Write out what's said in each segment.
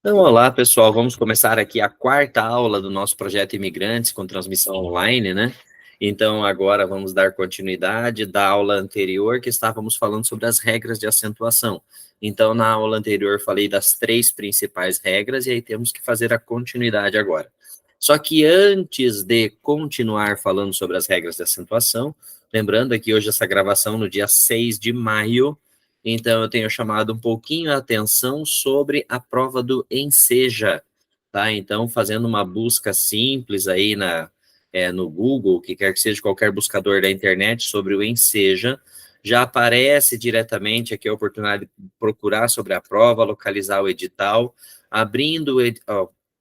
Então, olá, pessoal. Vamos começar aqui a quarta aula do nosso projeto Imigrantes com transmissão online, né? Então, agora vamos dar continuidade da aula anterior, que estávamos falando sobre as regras de acentuação. Então, na aula anterior, falei das três principais regras, e aí temos que fazer a continuidade agora. Só que antes de continuar falando sobre as regras de acentuação, lembrando que hoje essa gravação no dia 6 de maio, então, eu tenho chamado um pouquinho a atenção sobre a prova do Enseja, tá? Então, fazendo uma busca simples aí no Google, o que quer que seja, qualquer buscador da internet sobre o Enseja, já aparece diretamente aqui a oportunidade de procurar sobre a prova, localizar o edital, abrindo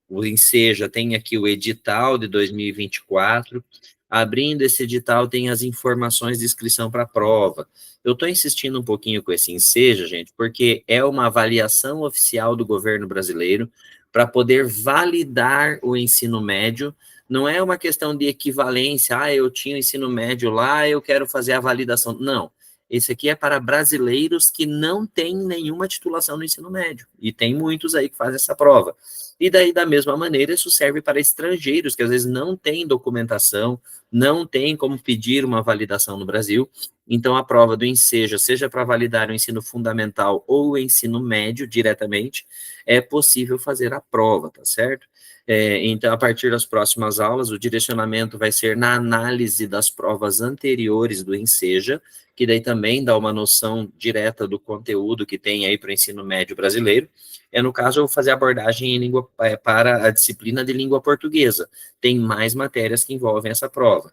o Enseja, tem aqui o edital de 2024, abrindo esse edital tem as informações de inscrição para a prova. Eu estou insistindo um pouquinho com esse enseja, gente, porque é uma avaliação oficial do governo brasileiro para poder validar o ensino médio. Não é uma questão de equivalência, eu tinha o ensino médio lá, eu quero fazer a validação. Não. Esse aqui é para brasileiros que não têm nenhuma titulação no ensino médio. E tem muitos aí que fazem essa prova. E daí, da mesma maneira, isso serve para estrangeiros que às vezes não têm documentação, não têm como pedir uma validação no Brasil. Então, a prova do Enseja, seja para validar o ensino fundamental ou o ensino médio diretamente, é possível fazer a prova, tá certo? Então, a partir das próximas aulas, o direcionamento vai ser na análise das provas anteriores do Enseja, que daí também dá uma noção direta do conteúdo que tem aí para o ensino médio brasileiro. No caso, eu vou fazer abordagem em língua, para a disciplina de língua portuguesa. Tem mais matérias que envolvem essa prova.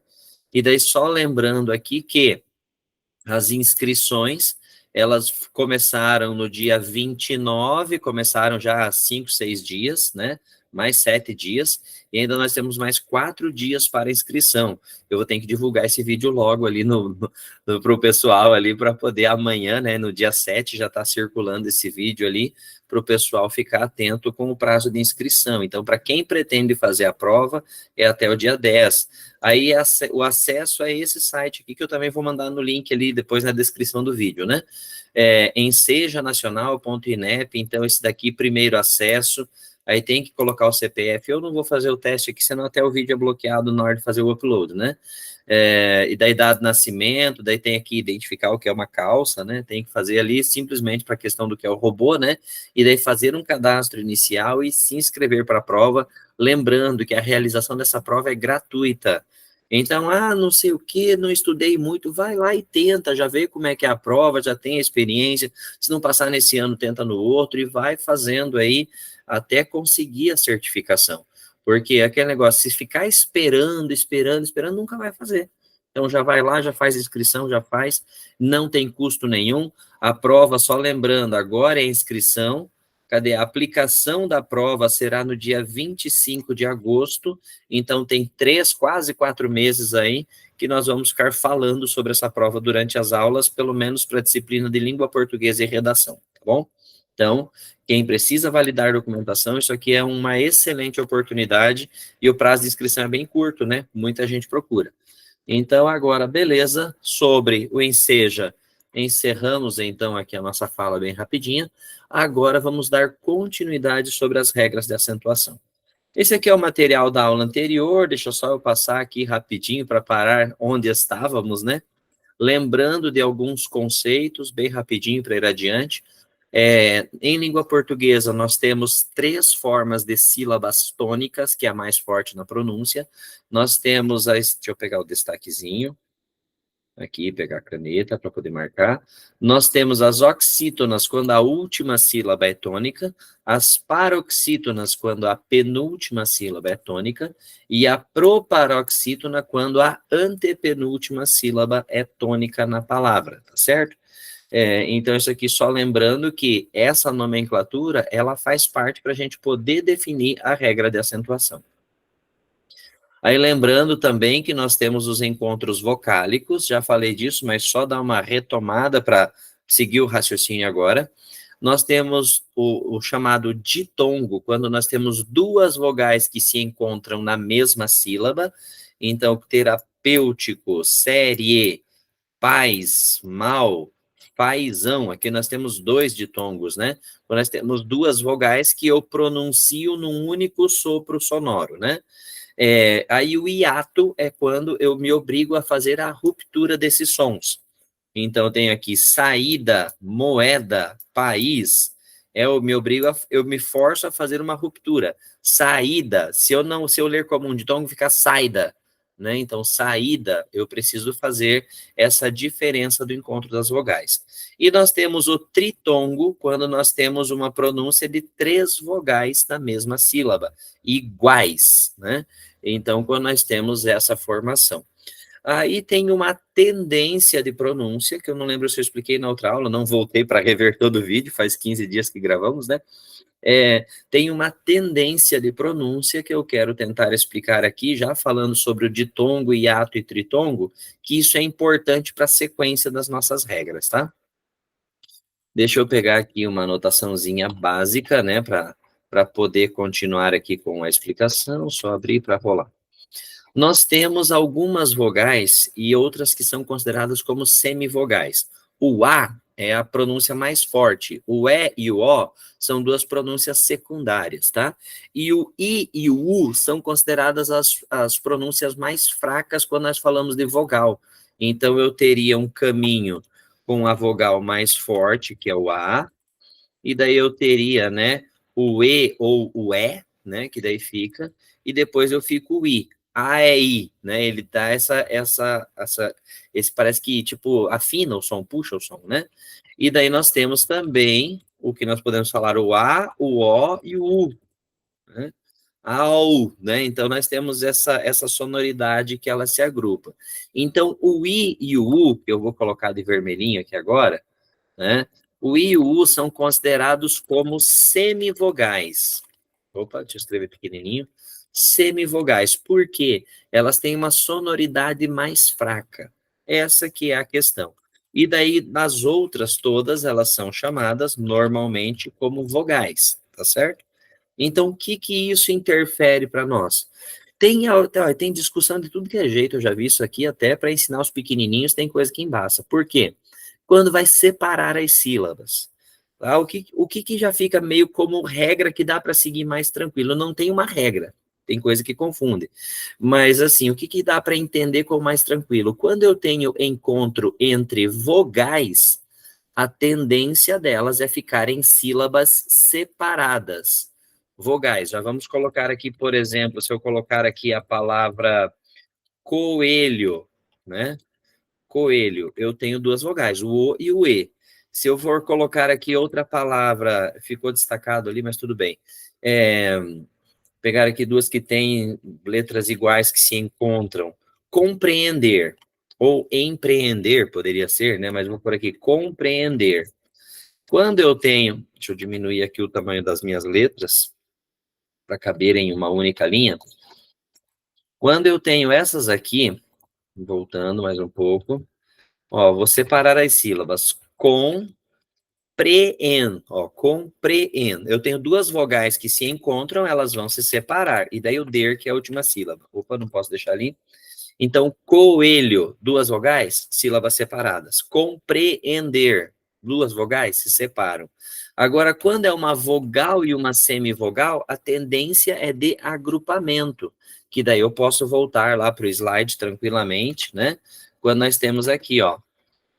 E daí, só lembrando aqui que as inscrições, elas começaram no dia 29, começaram já há 5, 6 dias, né? Mais 7 dias, e ainda nós temos mais 4 dias para inscrição. Eu vou ter que divulgar esse vídeo logo ali para o pessoal ali, para poder amanhã, né, no dia 7, já está circulando esse vídeo ali, para o pessoal ficar atento com o prazo de inscrição. Então, para quem pretende fazer a prova, é até o dia 10. Aí o acesso a esse site aqui, que eu também vou mandar no link ali, depois na descrição do vídeo, né? Ensejanacional.inep, então esse daqui, primeiro acesso, aí tem que colocar o CPF. Eu não vou fazer o teste aqui, senão até o vídeo é bloqueado na hora de fazer o upload, né? E daí dado nascimento, daí tem aqui identificar o que é uma calça, né? Tem que fazer ali simplesmente para a questão do que é o robô, né? E daí fazer um cadastro inicial e se inscrever para a prova, lembrando que a realização dessa prova é gratuita. Então, não sei o que, não estudei muito, vai lá e tenta, já vê como é que é a prova, já tem a experiência, se não passar nesse ano, tenta no outro, e vai fazendo aí até conseguir a certificação. Porque aquele negócio, se ficar esperando, nunca vai fazer. Então, já vai lá, já faz inscrição, já faz, não tem custo nenhum. A prova, só lembrando, agora é inscrição. Cadê? A aplicação da prova será no dia 25 de agosto, então tem 3, quase 4 meses aí, que nós vamos ficar falando sobre essa prova durante as aulas, pelo menos para a disciplina de língua portuguesa e redação, tá bom? Então, quem precisa validar documentação, isso aqui é uma excelente oportunidade, e o prazo de inscrição é bem curto, né? Muita gente procura. Então, agora, beleza, sobre o Enseja, encerramos então aqui a nossa fala bem rapidinha. Agora vamos dar continuidade sobre as regras de acentuação. Esse aqui é o material da aula anterior, deixa só eu passar aqui rapidinho para parar onde estávamos, né? Lembrando de alguns conceitos, bem rapidinho para ir adiante. Em língua portuguesa, nós temos 3 formas de sílabas tônicas, que é a mais forte na pronúncia. Nós temos, deixa eu pegar o destaquezinho, aqui, pegar a caneta para poder marcar. Nós temos as oxítonas, quando a última sílaba é tônica, as paroxítonas, quando a penúltima sílaba é tônica, e a proparoxítona, quando a antepenúltima sílaba é tônica na palavra, tá certo? Então, isso aqui só lembrando que essa nomenclatura, ela faz parte para a gente poder definir a regra de acentuação. Aí lembrando também que nós temos os encontros vocálicos, já falei disso, mas só dar uma retomada para seguir o raciocínio agora. Nós temos o chamado ditongo, quando nós temos 2 vogais que se encontram na mesma sílaba, então terapêutico, série, paz, mal, paizão. Aqui nós temos dois ditongos, né? Então, nós temos duas vogais que eu pronuncio num único sopro sonoro, né? Aí o hiato é quando eu me obrigo a fazer a ruptura desses sons. Então, eu tenho aqui saída, moeda, país. Eu me forço a fazer uma ruptura. Saída, se eu ler como um ditongo, fica saída, né? Então, saída, eu preciso fazer essa diferença do encontro das vogais. E nós temos o tritongo, quando nós temos uma pronúncia de três vogais na mesma sílaba, iguais, né? Então, quando nós temos essa formação. Aí tem uma tendência de pronúncia, que eu não lembro se eu expliquei na outra aula, não voltei para rever todo o vídeo, faz 15 dias que gravamos, né? Tem uma tendência de pronúncia que eu quero tentar explicar aqui, já falando sobre o ditongo, hiato e tritongo, que isso é importante para a sequência das nossas regras, tá? Deixa eu pegar aqui uma anotaçãozinha básica, né, para poder continuar aqui com a explicação, só abrir para rolar. Nós temos algumas vogais e outras que são consideradas como semivogais. O A é a pronúncia mais forte. O E e o O são duas pronúncias secundárias, tá? E o I e o U são consideradas as pronúncias mais fracas quando nós falamos de vogal. Então, eu teria um caminho com a vogal mais forte, que é o A, e daí eu teria, né, o E ou o E, né, que daí fica, e depois eu fico o I. A, E, I, né, ele dá esse parece que, tipo, afina o som, puxa o som, né? E daí nós temos também o que nós podemos falar, o A, o O e o U, né? Au, né? Então nós temos essa sonoridade que ela se agrupa. Então o I e o U, que eu vou colocar de vermelhinho aqui agora, né? O I e o U são considerados como semivogais. Opa, deixa eu escrever pequenininho. Semivogais. Por quê? Elas têm uma sonoridade mais fraca. Essa que é a questão. E daí, nas outras todas, elas são chamadas normalmente como vogais, tá certo? Então, o que que isso interfere para nós? Tem discussão de tudo que é jeito, eu já vi isso aqui, até para ensinar os pequenininhos, tem coisa que embaça. Por quê? Quando vai separar as sílabas. Tá? O que já fica meio como regra que dá para seguir mais tranquilo? Não tem uma regra, tem coisa que confunde. Mas, assim, o que, que dá para entender como mais tranquilo? Quando eu tenho encontro entre vogais, a tendência delas é ficar em sílabas separadas. Vogais, já vamos colocar aqui, por exemplo, se eu colocar aqui a palavra coelho, né? Coelho, eu tenho duas vogais, o O e o E. Se eu for colocar aqui outra palavra, ficou destacado ali, mas tudo bem. Pegar aqui duas que têm letras iguais que se encontram. Compreender, ou empreender, poderia ser, né? Mas vou por aqui, compreender. Quando eu tenho, deixa eu diminuir aqui o tamanho das minhas letras, para caberem em uma única linha. Quando eu tenho essas aqui, voltando mais um pouco, ó, vou separar as sílabas. Compreendo, ó, compreendo. Eu tenho duas vogais que se encontram, elas vão se separar. E daí o der, que é a última sílaba. Opa, não posso deixar ali. Então, coelho, duas vogais, sílabas separadas. Compreender, duas vogais se separam. Agora, quando é uma vogal e uma semivogal, a tendência é de agrupamento, que daí eu posso voltar lá para o slide tranquilamente, né? Quando nós temos aqui, ó,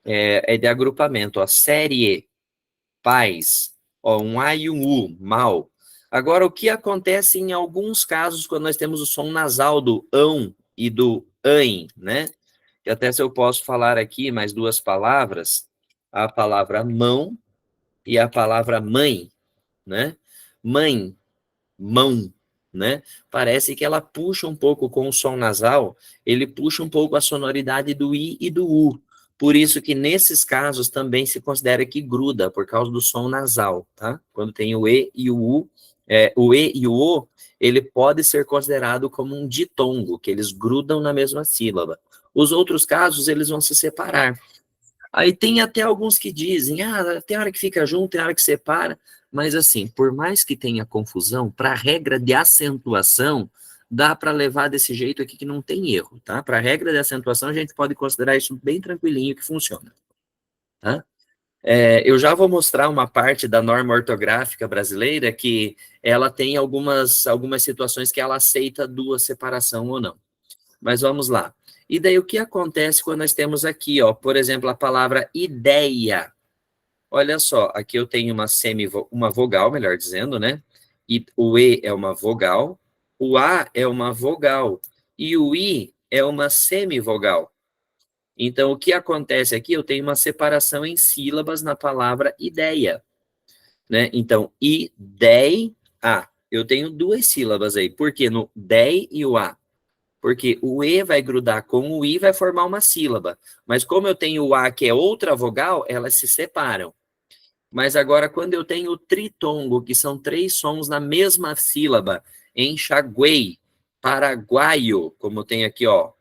é de agrupamento, ó, série, paz, ó, um A e um U, mal. Agora, o que acontece em alguns casos quando nós temos o som nasal do ão e do ãe, né? E até se eu posso falar aqui mais duas palavras, a palavra mão e a palavra mãe, né? Mãe, mão, né? Parece que ela puxa um pouco com o som nasal, ele puxa um pouco a sonoridade do I e do U. Por isso que nesses casos também se considera que gruda, por causa do som nasal, tá? Quando tem o E e o U, o E e o O, ele pode ser considerado como um ditongo, que eles grudam na mesma sílaba. Os outros casos, eles vão se separar. Aí tem até alguns que dizem, tem hora que fica junto, tem hora que separa, mas assim, por mais que tenha confusão, para a regra de acentuação, dá para levar desse jeito aqui que não tem erro, tá? Para a regra de acentuação, a gente pode considerar isso bem tranquilinho que funciona, tá? Eu já vou mostrar uma parte da norma ortográfica brasileira que ela tem algumas situações que ela aceita duas separação ou não. Mas vamos lá. E daí o que acontece quando nós temos aqui, ó, por exemplo, a palavra ideia? Olha só, aqui eu tenho uma vogal, melhor dizendo, né? E o E é uma vogal, o A é uma vogal e o I é uma semivogal. Então, o que acontece aqui? Eu tenho uma separação em sílabas na palavra ideia, né? Então, ideia, eu tenho duas sílabas aí. Por quê? No dei e o A. Porque o E vai grudar com o I, vai formar uma sílaba. Mas como eu tenho o A, que é outra vogal, elas se separam. Mas agora, quando eu tenho o tritongo, que são três sons na mesma sílaba, enxaguei, paraguaio, como tem aqui, ó,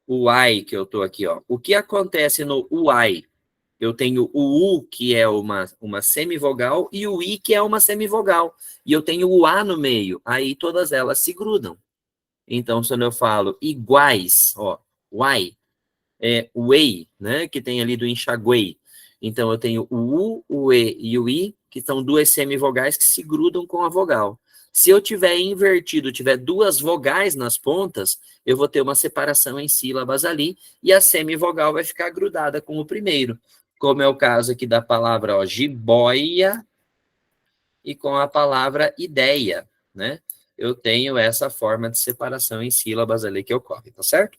o ai que eu tô aqui, ó. O que acontece no uai? Eu tenho o U, que é uma semivogal, e o I, que é uma semivogal. E eu tenho o A no meio. Aí todas elas se grudam. Então, quando eu falo iguais, ó, uai, whey, né, que tem ali do enxaguei. Então, eu tenho o U, o E e o I, que são duas semivogais que se grudam com a vogal. Se eu tiver invertido, tiver duas vogais nas pontas, eu vou ter uma separação em sílabas ali, e a semivogal vai ficar grudada com o primeiro, como é o caso aqui da palavra, ó, jiboia, e com a palavra ideia, né? Eu tenho essa forma de separação em sílabas ali que ocorre, tá certo?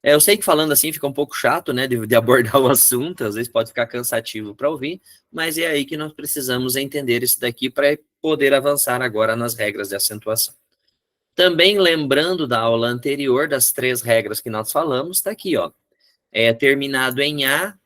Eu sei que falando assim fica um pouco chato, né, de abordar o assunto, às vezes pode ficar cansativo para ouvir, mas é aí que nós precisamos entender isso daqui para poder avançar agora nas regras de acentuação. Também lembrando da aula anterior, das três regras que nós falamos, está aqui, ó. Terminado em A,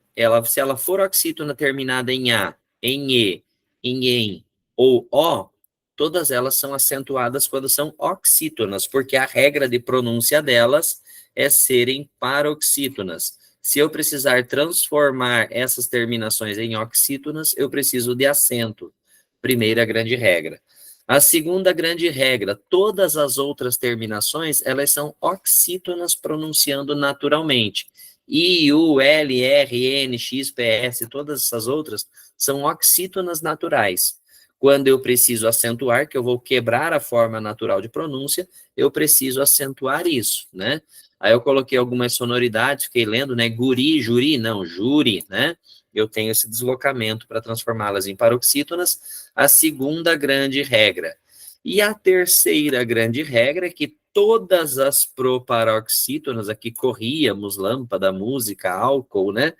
se ela for oxítona terminada em A, em E, em EM ou O, todas elas são acentuadas quando são oxítonas, porque a regra de pronúncia delas é serem paroxítonas. Se eu precisar transformar essas terminações em oxítonas, eu preciso de acento. Primeira grande regra. A segunda grande regra, todas as outras terminações, elas são oxítonas pronunciando naturalmente. I, U, L, R, N, X, P, S, todas essas outras são oxítonas naturais. Quando eu preciso acentuar, que eu vou quebrar a forma natural de pronúncia, eu preciso acentuar isso, né? Aí eu coloquei algumas sonoridades, fiquei lendo, né? Guri, juri, não, juri, né? Eu tenho esse deslocamento para transformá-las em paroxítonas. A segunda grande regra. E a terceira grande regra é que todas as proparoxítonas, aqui corríamos, lâmpada, música, álcool, né?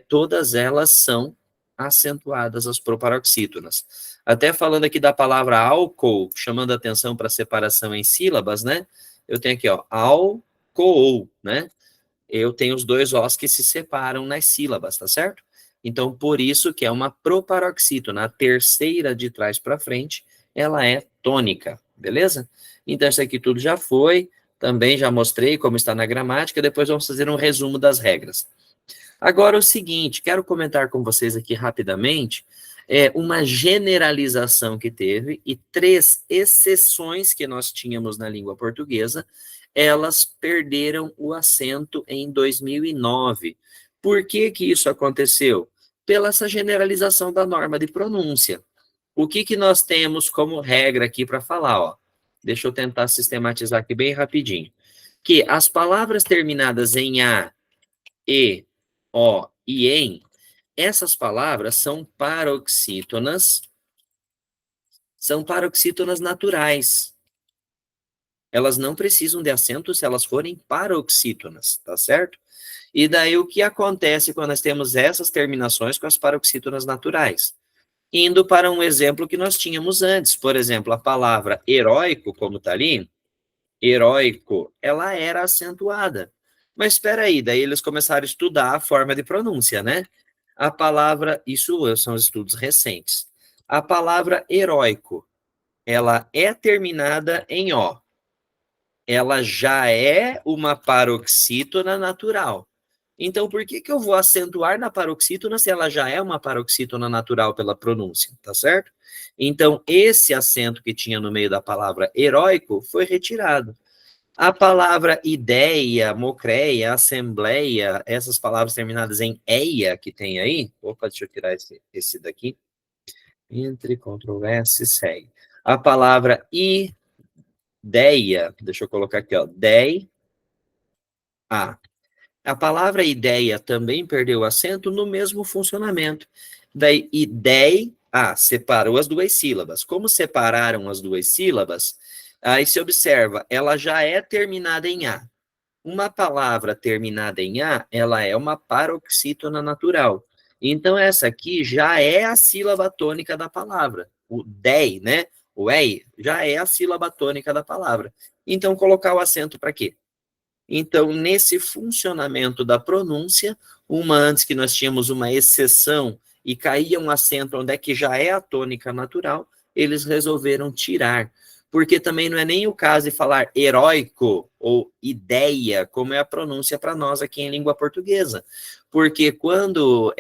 Todas elas são acentuadas as proparoxítonas. Até falando aqui da palavra álcool, chamando a atenção para a separação em sílabas, né? Eu tenho aqui, ó, álcool, né? Eu tenho os dois Os que se separam nas sílabas, tá certo? Então, por isso que é uma proparoxítona, a terceira de trás para frente, ela é tônica, beleza? Então, isso aqui tudo já foi, também já mostrei como está na gramática, depois vamos fazer um resumo das regras. Agora, o seguinte, quero comentar com vocês aqui rapidamente uma generalização que teve e três exceções que nós tínhamos na língua portuguesa, elas perderam o acento em 2009. Por que que isso aconteceu? Pela essa generalização da norma de pronúncia. O que que nós temos como regra aqui para falar, ó? Deixa eu tentar sistematizar aqui bem rapidinho. Que as palavras terminadas em A, E, O e EM, essas palavras são paroxítonas naturais. Elas não precisam de acento se elas forem paroxítonas, tá certo? E daí o que acontece quando nós temos essas terminações com as paroxítonas naturais? Indo para um exemplo que nós tínhamos antes, por exemplo, a palavra heróico, como está ali, heróico, ela era acentuada. Mas espera aí, daí eles começaram a estudar a forma de pronúncia, né? A palavra, isso são estudos recentes. A palavra heróico, ela é terminada em O. Ela já é uma paroxítona natural. Então, por que que eu vou acentuar na paroxítona se ela já é uma paroxítona natural pela pronúncia, tá certo? Então, esse acento que tinha no meio da palavra heróico foi retirado. A palavra ideia, mocreia, assembleia, essas palavras terminadas em eia que tem aí, opa, deixa eu tirar esse daqui, entre Ctrl S, segue. A palavra ideia, deixa eu colocar aqui, ó, dei, a palavra ideia também perdeu acento no mesmo funcionamento. Daí, idei, separou as duas sílabas. Como separaram as duas sílabas, aí se observa, ela já é terminada em A. Uma palavra terminada em A, ela é uma paroxítona natural. Então, essa aqui já é a sílaba tônica da palavra. O dei, né? O ei, já é a sílaba tônica da palavra. Então, colocar o acento para quê? Então, nesse funcionamento da pronúncia, uma antes que nós tínhamos uma exceção e caía um acento onde é que já é a tônica natural, eles resolveram tirar. Porque também não é nem o caso de falar heróico ou ideia, como é a pronúncia para nós aqui em língua portuguesa. Porque quando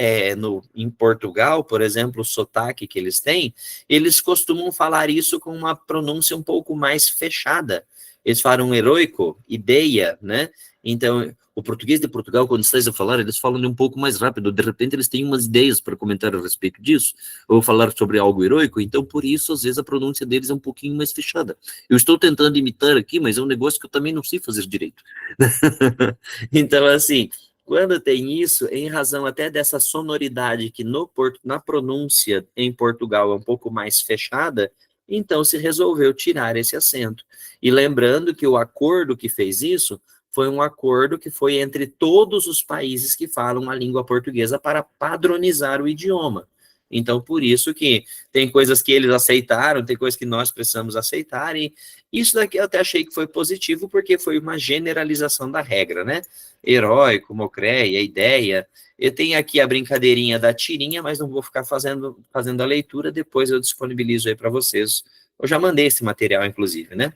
em Portugal, por exemplo, o sotaque que eles têm, eles costumam falar isso com uma pronúncia um pouco mais fechada. Eles falam heróico, ideia, né? Então, o português de Portugal, quando estás a falar, eles falam um pouco mais rápido. De repente, eles têm umas ideias para comentar a respeito disso, ou falar sobre algo heróico. Então, por isso, às vezes, a pronúncia deles é um pouquinho mais fechada. Eu estou tentando imitar aqui, mas é um negócio que eu também não sei fazer direito. Então, assim, quando tem isso, em razão até dessa sonoridade que na pronúncia em Portugal é um pouco mais fechada, então se resolveu tirar esse acento. E lembrando que o acordo que fez isso foi um acordo que foi entre todos os países que falam a língua portuguesa para padronizar o idioma. Então, por isso que tem coisas que eles aceitaram, tem coisas que nós precisamos aceitar, e isso daqui eu até achei que foi positivo, porque foi uma generalização da regra, né? Heróico, mocréia, ideia. Eu tenho aqui a brincadeirinha da tirinha, mas não vou ficar fazendo a leitura, depois eu disponibilizo aí para vocês. Eu já mandei esse material, inclusive, né?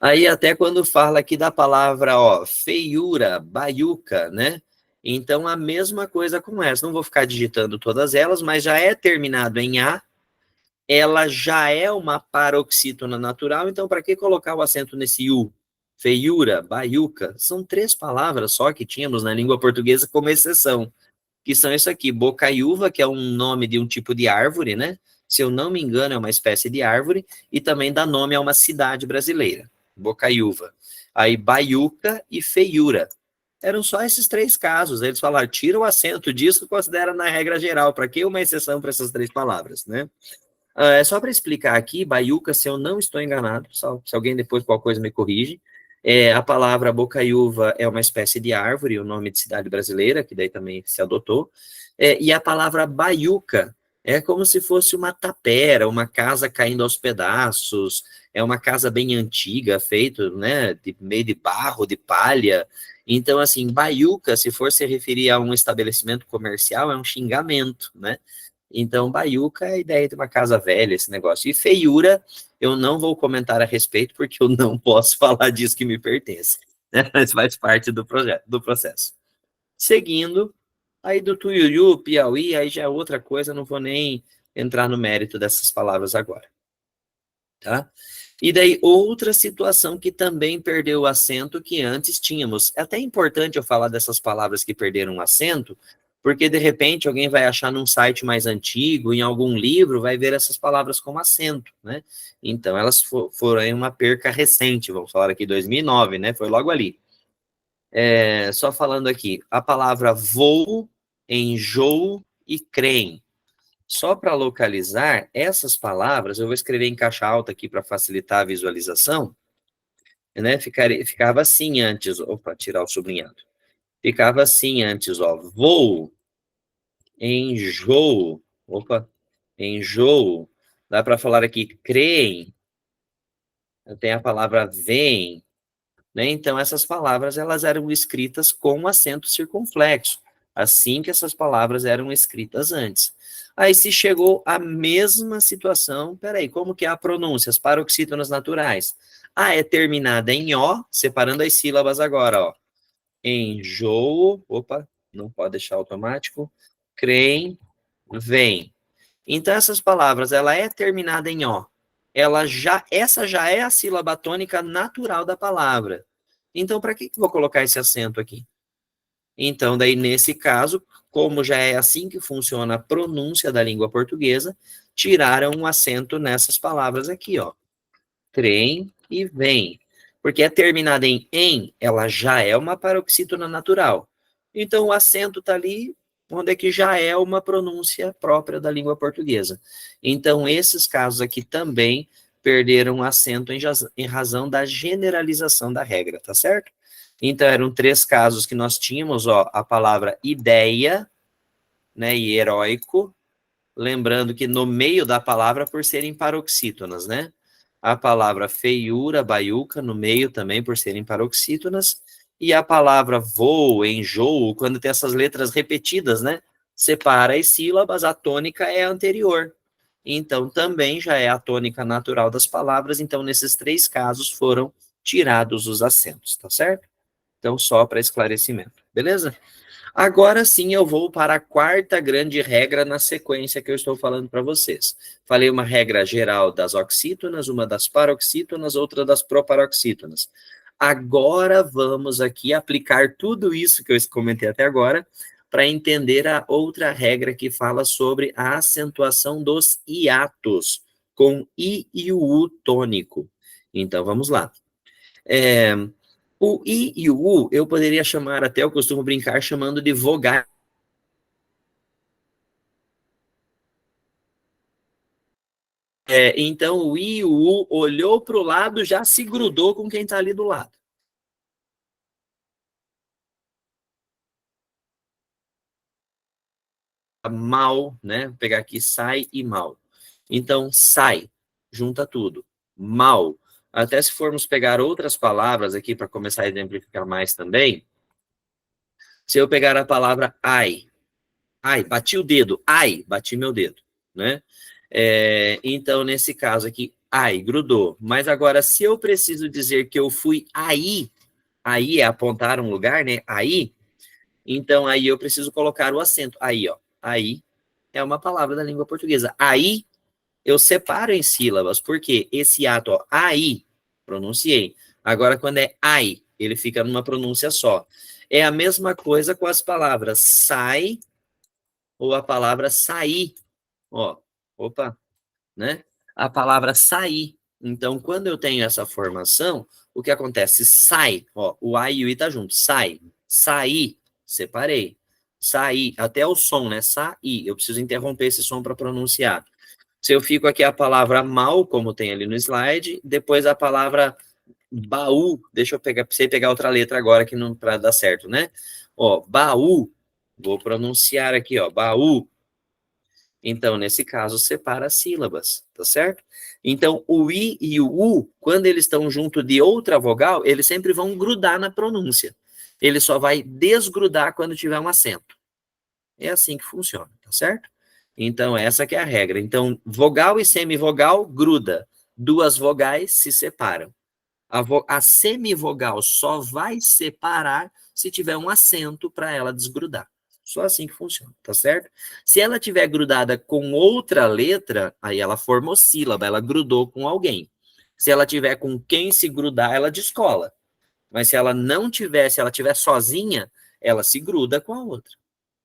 Aí até quando fala aqui da palavra, ó, feiura, baiuca, né? Então a mesma coisa com essa. Não vou ficar digitando todas elas, mas já é terminado em A, ela já é uma paroxítona natural, então para que colocar o acento nesse U? Feiura, baiuca, são 3 palavras só que tínhamos na língua portuguesa como exceção, que são isso aqui, bocaiúva, que é um nome de um tipo de árvore, né? Se eu não me engano, é uma espécie de árvore, e também dá nome a uma cidade brasileira, Bocaiúva. Aí, baiuca e feiura. Eram só esses 3 casos. Eles falaram, tira o acento disso, considera na regra geral. Para que uma exceção para essas 3 palavras, né? É só para explicar aqui, baiuca, se eu não estou enganado, se alguém depois qualquer coisa me corrige, a palavra bocaiúva é uma espécie de árvore, o nome de cidade brasileira, que daí também se adotou, e a palavra baiuca é como se fosse uma tapera, uma casa caindo aos pedaços, é uma casa bem antiga, feita, né, de meio de barro, de palha. Então, assim, baiuca, se for se referir a um estabelecimento comercial, é um xingamento, né? Então, baiuca é a ideia de uma casa velha, esse negócio. E feiura, eu não vou comentar a respeito, porque eu não posso falar disso que me pertence, né? Mas faz parte do projeto, do processo. Seguindo, aí do Tuiuiu, Piauí, aí já é outra coisa, não vou nem entrar no mérito dessas palavras agora, tá? E daí, outra situação que também perdeu o acento que antes tínhamos. É até importante eu falar dessas palavras que perderam o acento, porque de repente alguém vai achar num site mais antigo, em algum livro, vai ver essas palavras com acento, né? Então, elas foram aí uma perca recente, vamos falar aqui 2009, né? Foi logo ali. Só falando aqui, a palavra voo, enjoo e crem. Só para localizar essas palavras, eu vou escrever em caixa alta aqui para facilitar a visualização, né? Ficava assim antes, opa, tirar o sublinhado. Ficava assim antes, ó, voo, enjoo, opa, enjoo. Dá para falar aqui, creem, tem a palavra vem, né? Então, essas palavras elas eram escritas com acento circunflexo, assim que essas palavras eram escritas antes. Aí se chegou à mesma situação, peraí, como que é a pronúncia, as paroxítonas naturais? É terminada em O, separando as sílabas agora, ó. Enjoo, opa, não pode deixar automático, crem, vem. Então, essas palavras, ela é terminada em O, essa já é a sílaba tônica natural da palavra. Então, para que eu vou colocar esse acento aqui? Então, daí, nesse caso, como já é assim que funciona a pronúncia da língua portuguesa, tiraram um acento nessas palavras aqui, ó. Trem e vem. Porque é terminada em, ela já é uma paroxítona natural. Então, o acento está ali, onde é que já é uma pronúncia própria da língua portuguesa. Então, esses casos aqui também perderam acento em razão da generalização da regra, tá certo? Então, eram 3 casos que nós tínhamos, ó, a palavra ideia, né, e heróico, lembrando que no meio da palavra, por serem paroxítonas, né? A palavra feiura, baiuca, no meio também, por serem paroxítonas, e a palavra voo, enjoo, quando tem essas letras repetidas, né? Separa as sílabas, a tônica é anterior. Então, também já é a tônica natural das palavras, então, nesses 3 casos foram tirados os acentos, tá certo? Então, só para esclarecimento, beleza? Agora sim eu vou para a 4ª grande regra na sequência que eu estou falando para vocês. Falei uma regra geral das oxítonas, uma das paroxítonas, outra das proparoxítonas. Agora vamos aqui aplicar tudo isso que eu comentei até agora para entender a outra regra que fala sobre a acentuação dos hiatos, com I e o U tônico. Então vamos lá. O I e o U, eu poderia chamar até, eu costumo brincar, chamando de vogais. Então, o I e o U olhou para o lado, já se grudou com quem está ali do lado. Mal, né? Vou pegar aqui sai e mal. Então, sai, junta tudo. Mal. Até se formos pegar outras palavras aqui para começar a exemplificar mais também, se eu pegar a palavra ai, bati o dedo, ai, bati meu dedo, né? Então, nesse caso aqui, ai, grudou. Mas agora, se eu preciso dizer que eu fui aí é apontar um lugar, né? Aí, então aí eu preciso colocar o acento. Aí, ó, aí é uma palavra da língua portuguesa. Aí eu separo em sílabas, porque esse ato, ó, aí, pronunciei. Agora, quando é ai, ele fica numa pronúncia só. É a mesma coisa com as palavras sai ou a palavra sair. Ó, opa, né? A palavra sair. Então, quando eu tenho essa formação, o que acontece? Sai, ó, o A e o I tá junto. Sai, sair, separei. Sair, até o som, né? Sair. Eu preciso interromper esse som para pronunciar. Se eu fico aqui a palavra mal, como tem ali no slide, depois a palavra baú, deixa eu pegar, precisei pegar outra letra agora que não para dar certo, né? Ó, baú, vou pronunciar aqui, ó, baú. Então, nesse caso, separa as sílabas, tá certo? Então, o I e o U, quando eles estão junto de outra vogal, eles sempre vão grudar na pronúncia. Ele só vai desgrudar quando tiver um acento. É assim que funciona, tá certo? Então, essa que é a regra. Então, vogal e semivogal gruda. 2 vogais se separam. A semivogal só vai separar se tiver um acento para ela desgrudar. Só assim que funciona, tá certo? Se ela tiver grudada com outra letra, aí ela formou sílaba, ela grudou com alguém. Se ela tiver com quem se grudar, ela descola. Mas se ela não tiver, se ela tiver sozinha, ela se gruda com a outra.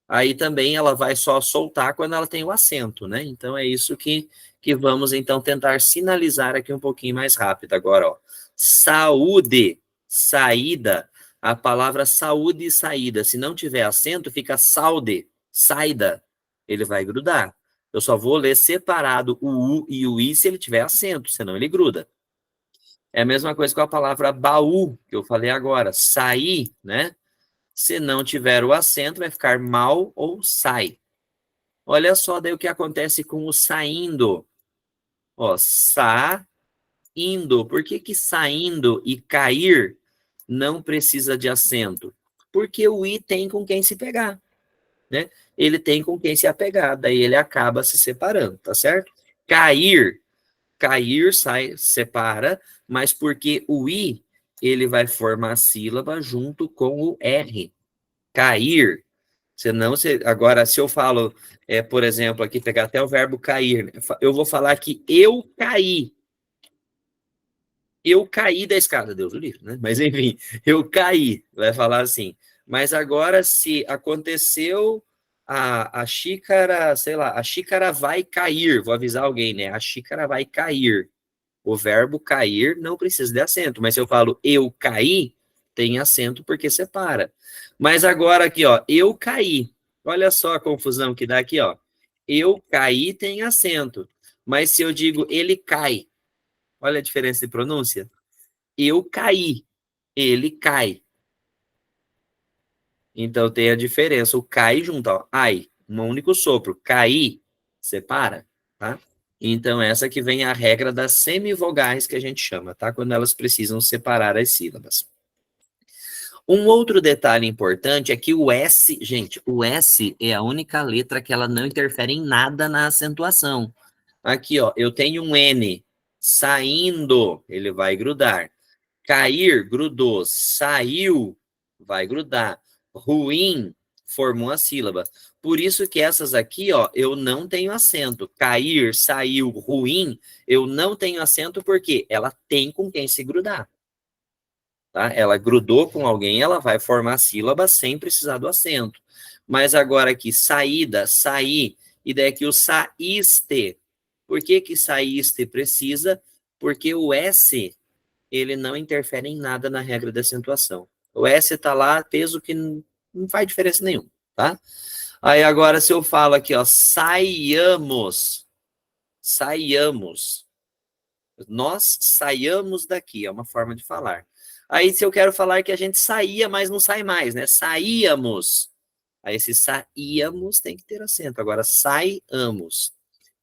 Aí também ela vai só soltar quando ela tem o acento, né? Então é isso que vamos então tentar sinalizar aqui um pouquinho mais rápido agora, ó. Saúde, saída. A palavra saúde e saída, se não tiver acento, fica saude, saída. Ele vai grudar. Eu só vou ler separado o U e o I se ele tiver acento, senão ele gruda. É a mesma coisa com a palavra baú, que eu falei agora. Sair, né? Se não tiver o acento, vai ficar mal ou sai. Olha só daí o que acontece com o saindo. Ó, saindo. Por que que saindo e cair não precisa de acento? Porque o i tem com quem se pegar, né? Ele tem com quem se apegar, daí ele acaba se separando, tá certo? Cair, cair sai, separa, mas porque o i ele vai formar a sílaba junto com o r. Cair. Senão, agora, se eu falo, por exemplo, aqui, pegar até o verbo cair, né? Eu vou falar que eu caí. eu caí da escada, Deus o livre, né? Mas enfim, eu caí, vai falar assim. Mas agora, se aconteceu a xícara, sei lá, a xícara vai cair, vou avisar alguém, né? A xícara vai cair. O verbo cair não precisa de acento, mas se eu falo eu caí, tem acento porque separa. Mas agora aqui, ó, eu caí. Olha só a confusão que dá aqui, ó. Eu caí tem acento. Mas se eu digo ele cai, olha a diferença de pronúncia. Eu caí, ele cai. Então tem a diferença. O cai junto, ó. Ai, um único sopro. Cair, separa, tá? Então essa que vem a regra das semivogais que a gente chama, tá? Quando elas precisam separar as sílabas. Um outro detalhe importante é que o S, gente, o S é a única letra que ela não interfere em nada na acentuação. Aqui, ó, eu tenho um N saindo, ele vai grudar. Cair, grudou. Saiu, vai grudar. Ruim, formou a sílaba. Por isso que essas aqui, ó, eu não tenho acento. Cair, saiu, ruim, eu não tenho acento porque ela tem com quem se grudar. Tá? Ela grudou com alguém, ela vai formar a sílaba sem precisar do acento. Mas agora aqui, saída, sair, e daí aqui o saíste. Por que que saíste precisa? Porque o S ele não interfere em nada na regra de acentuação. O S está lá, peso que não faz diferença nenhuma, tá? Aí agora se eu falo aqui, ó, saiamos, saiamos, nós saiamos daqui, é uma forma de falar. Aí se eu quero falar que a gente saía, mas não sai mais, né? Saíamos. Aí esse saíamos tem que ter acento. Agora saiamos.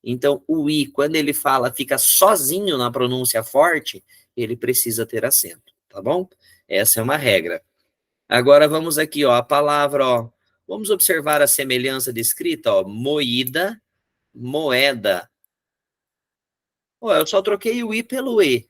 Então, o I, quando ele fala, fica sozinho na pronúncia forte, ele precisa ter acento, tá bom? Essa é uma regra. Agora vamos aqui, ó, a palavra, ó, vamos observar a semelhança de escrita, ó, moída, moeda. Ó, eu só troquei o I pelo E.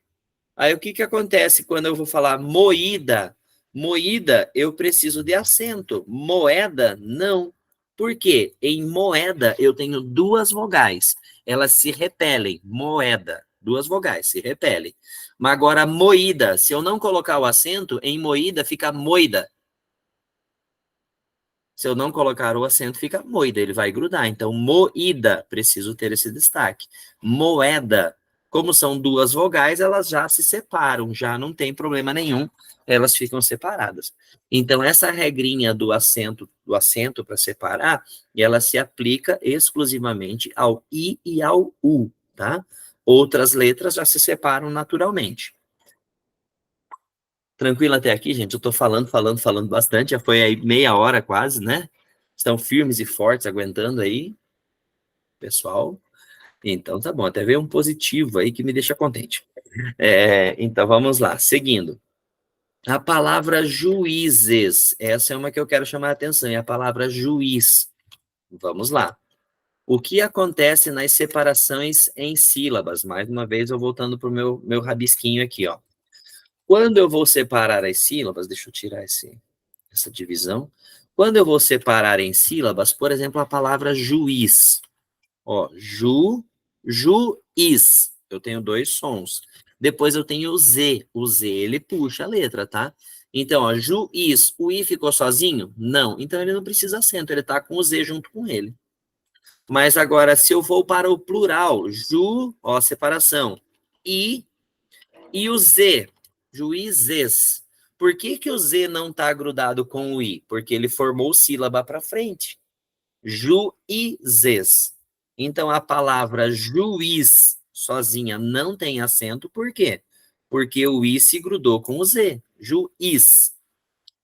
Aí o que que acontece quando eu vou falar moída? Moída, eu preciso de acento. Moeda, não. Por quê? Em moeda, eu tenho duas vogais. Elas se repelem. Moeda. Duas vogais, se repelem. Mas agora, moída, se eu não colocar o acento, em moída fica moida. Se eu não colocar o acento, fica moida, ele vai grudar. Então, moída, preciso ter esse destaque. Moeda, como são duas vogais, elas já se separam, já não tem problema nenhum, elas ficam separadas. Então, essa regrinha do acento para separar, ela se aplica exclusivamente ao I e ao U, tá? Outras letras já se separam naturalmente. Tranquilo até aqui, gente? Eu tô falando bastante, já foi aí meia hora quase, né? Estão firmes e fortes, aguentando aí, pessoal. Então tá bom, até veio um positivo aí que me deixa contente. Então vamos lá, seguindo. A palavra juízes, essa é uma que eu quero chamar a atenção, é a palavra juiz. Vamos lá. O que acontece nas separações em sílabas? Mais uma vez, eu voltando para o meu rabisquinho aqui, ó. Quando eu vou separar as sílabas, deixa eu tirar essa divisão. Quando eu vou separar em sílabas, por exemplo, a palavra juiz. Ó, juiz. Eu tenho dois sons. Depois eu tenho o Z. O Z, ele puxa a letra, tá? Então, ó, juiz. O I ficou sozinho? Não. Então, ele não precisa acento. Ele tá com o Z junto com ele. Mas agora, se eu vou para o plural, ó, separação. E o Z, juízes. Por que que o Z não está grudado com o I? Porque ele formou sílaba para frente. Juízes. Então, a palavra juiz sozinha não tem acento, por quê? Porque o I se grudou com o Z. Juiz.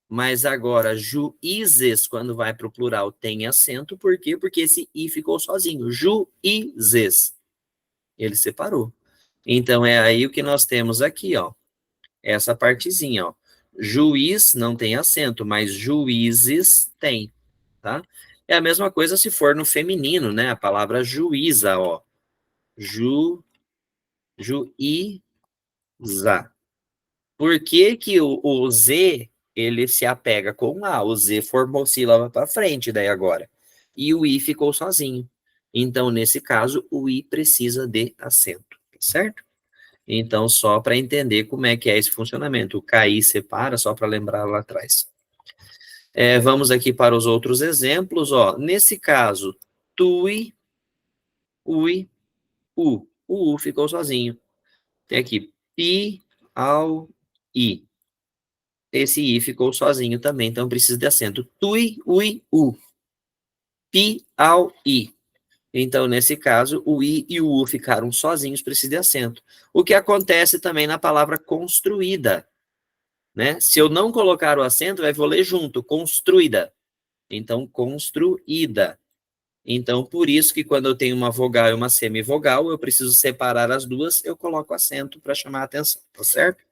Mas agora, juízes, quando vai para o plural, tem acento, por quê? Porque esse I ficou sozinho. Juízes. Ele separou. Então, é aí o que nós temos aqui, ó. Essa partezinha, ó. Juiz não tem acento, mas juízes tem, tá? É a mesma coisa se for no feminino, né? A palavra juíza, ó. Juíza. Por que que o Z, ele se apega com o A? O Z formou sílaba para frente daí agora. E o I ficou sozinho. Então, nesse caso, o I precisa de acento, certo? Então, só para entender como é que é esse funcionamento. O cair separa, só para lembrar lá atrás. Vamos aqui para os outros exemplos. Ó. Nesse caso, tui, ui, u. O u ficou sozinho. Tem aqui pi, au, i. Esse i ficou sozinho também, então precisa de acento. Tui, ui, u. Pi, au, i. Então, nesse caso, o i e o u ficaram sozinhos, precisa de acento. O que acontece também na palavra construída, né? Se eu não colocar o acento, eu vou ler junto, construída. Então, construída. Então, por isso que quando eu tenho uma vogal e uma semivogal, eu preciso separar as duas, eu coloco acento para chamar a atenção, tá certo?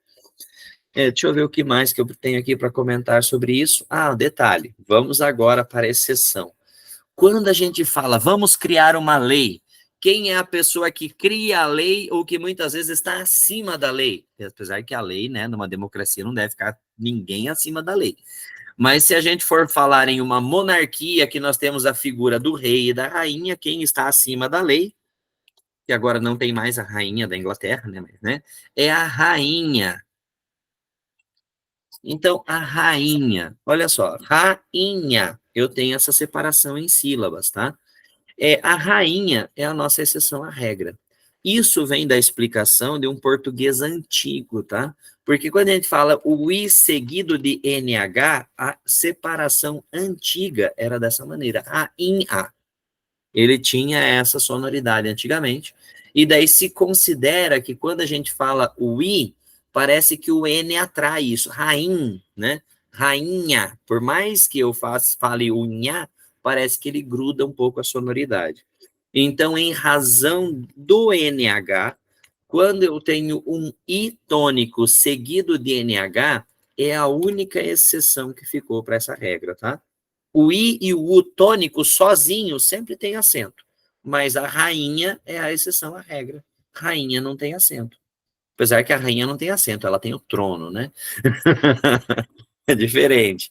Deixa eu ver o que mais que eu tenho aqui para comentar sobre isso. Detalhe, vamos agora para a exceção. Quando a gente fala, vamos criar uma lei, quem é a pessoa que cria a lei ou que muitas vezes está acima da lei? Apesar que a lei, né, numa democracia não deve ficar ninguém acima da lei. Mas se a gente for falar em uma monarquia, que nós temos a figura do rei e da rainha, quem está acima da lei, que agora não tem mais a rainha da Inglaterra, né, é a rainha. Então, a rainha, olha só, rainha, eu tenho essa separação em sílabas, tá? A rainha é a nossa exceção à regra. Isso vem da explicação de um português antigo, tá? Porque quando a gente fala o i seguido de nh, a separação antiga era dessa maneira, a in a. Ele tinha essa sonoridade antigamente, e daí se considera que quando a gente fala o i, parece que o n atrai isso, rain, né? Rainha, por mais que eu fale o nha, parece que ele gruda um pouco a sonoridade. Então, em razão do NH, quando eu tenho um I tônico seguido de NH, é a única exceção que ficou para essa regra, tá? O I e o U tônico sozinho sempre tem acento, mas a rainha é a exceção à regra. Rainha não tem acento. Apesar que a rainha não tem acento, ela tem o trono, né? É diferente.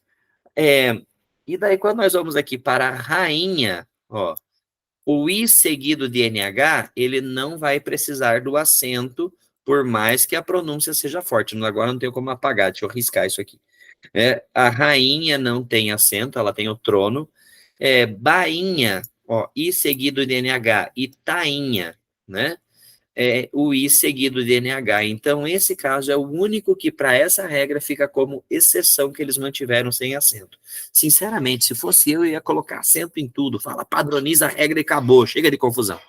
E daí, quando nós vamos aqui para a rainha, ó, o I seguido de NH, ele não vai precisar do acento, por mais que a pronúncia seja forte. Agora não tenho como apagar, deixa eu riscar isso aqui. A rainha não tem acento, ela tem o trono. Bainha, ó, I seguido de NH, e tainha, né? O I seguido de NH. Então, esse caso é o único que, para essa regra, fica como exceção que eles mantiveram sem acento. Sinceramente, se fosse eu ia colocar acento em tudo, fala, padroniza a regra e acabou, chega de confusão.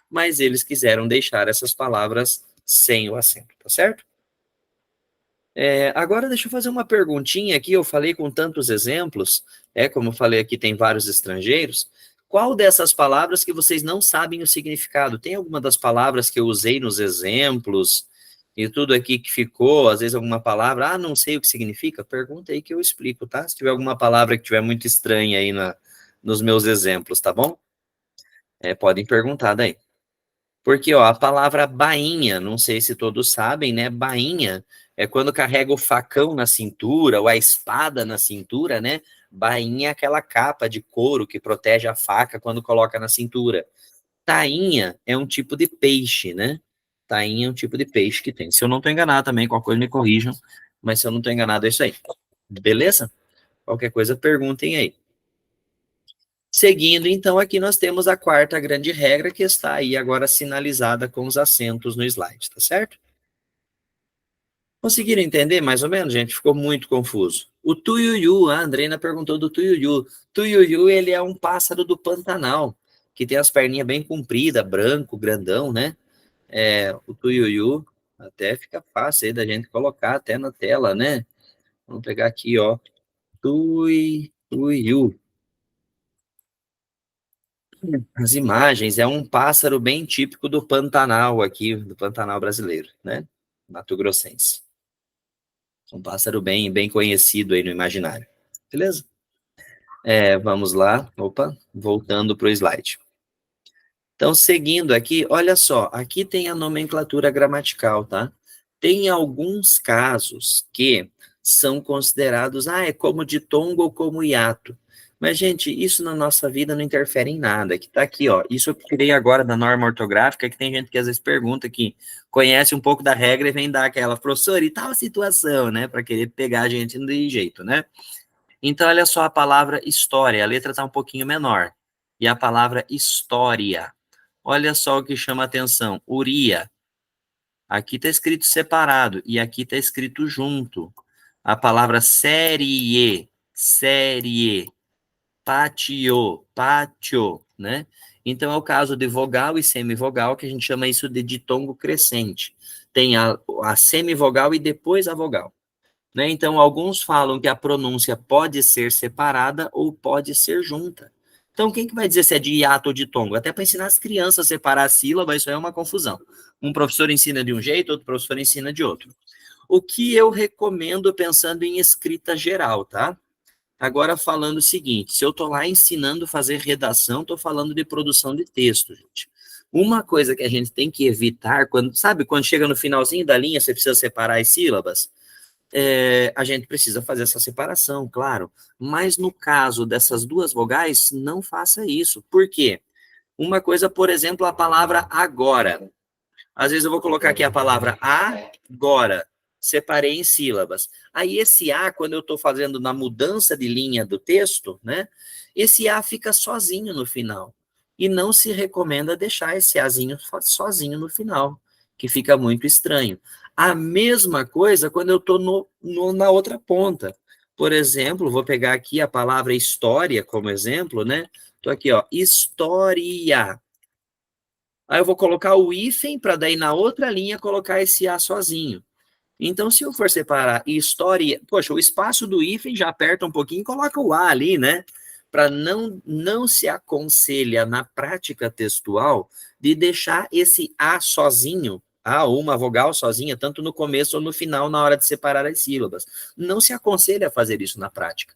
Mas eles quiseram deixar essas palavras sem o acento, tá certo? Agora deixa eu fazer uma perguntinha aqui, eu falei com tantos exemplos, como eu falei aqui, tem vários estrangeiros. Qual dessas palavras que vocês não sabem o significado? Tem alguma das palavras que eu usei nos exemplos e tudo aqui que ficou, às vezes alguma palavra, não sei o que significa? Pergunta aí que eu explico, tá? Se tiver alguma palavra que tiver muito estranha aí nos meus exemplos, tá bom? Podem perguntar daí. Porque, ó, a palavra bainha, não sei se todos sabem, né? Bainha é quando carrega o facão na cintura ou a espada na cintura, né? Bainha é aquela capa de couro que protege a faca quando coloca na cintura. Tainha é um tipo de peixe, né? Tainha é um tipo de peixe que tem. Se eu não estou enganado também, qualquer coisa me corrijam, mas se eu não estou enganado é isso aí. Beleza? Qualquer coisa perguntem aí. Seguindo, então, aqui nós temos a quarta grande regra que está aí agora sinalizada com os acentos no slide, tá certo? Conseguiram entender mais ou menos, gente? Ficou muito confuso. O tuiuiu, a Andreina perguntou do tuiuiu. Tuiuiu, ele é um pássaro do Pantanal, que tem as perninhas bem compridas, branco, grandão, né? O tuiuiu, até fica fácil aí da gente colocar até na tela, né? Vamos pegar aqui, ó. Tuiuiu. As imagens, é um pássaro bem típico do Pantanal aqui, do Pantanal brasileiro, né? Mato Grossense. Um pássaro bem conhecido aí no imaginário. Beleza? Vamos lá. Opa, voltando para o slide. Então, seguindo aqui, olha só, aqui tem a nomenclatura gramatical, tá? Tem alguns casos que são considerados, é como ditongo ou como hiato. Mas, gente, isso na nossa vida não interfere em nada, que tá aqui, ó. Isso eu tirei agora da norma ortográfica, que tem gente que às vezes pergunta que conhece um pouco da regra e vem dar aquela, professor, e tal situação, né? Para querer pegar a gente de jeito, né? Então, olha só a palavra história, a letra tá um pouquinho menor. E a palavra história. Olha só o que chama atenção. Uria. Aqui está escrito separado e aqui está escrito junto. A palavra série, pátio, né? Então é o caso de vogal e semivogal, que a gente chama isso de ditongo crescente. Tem a semivogal e depois a vogal. Né? Então, alguns falam que a pronúncia pode ser separada ou pode ser junta. Então, quem que vai dizer se é de hiato ou de tongo? Até para ensinar as crianças a separar a sílaba, isso é uma confusão. Um professor ensina de um jeito, outro professor ensina de outro. O que eu recomendo pensando em escrita geral, tá? Agora, falando o seguinte, se eu estou lá ensinando a fazer redação, estou falando de produção de texto, gente. Uma coisa que a gente tem que evitar, sabe, quando chega no finalzinho da linha, você precisa separar as sílabas? A gente precisa fazer essa separação, claro. Mas no caso dessas duas vogais, não faça isso. Por quê? Uma coisa, por exemplo, a palavra agora. Às vezes eu vou colocar aqui a palavra agora, separei em sílabas. Aí esse A, quando eu estou fazendo na mudança de linha do texto, né? Esse A fica sozinho no final. E não se recomenda deixar esse Azinho sozinho no final, que fica muito estranho. A mesma coisa quando eu estou na outra ponta. Por exemplo, vou pegar aqui a palavra história como exemplo, né? Estou aqui, ó, história. Aí eu vou colocar o hífen para daí na outra linha colocar esse A sozinho. Então, se eu for separar história, poxa, o espaço do hífen já aperta um pouquinho e coloca o A ali, né? Para não se aconselha na prática textual de deixar esse A sozinho, A ou uma vogal sozinha, tanto no começo ou no final, na hora de separar as sílabas. Não se aconselha a fazer isso na prática.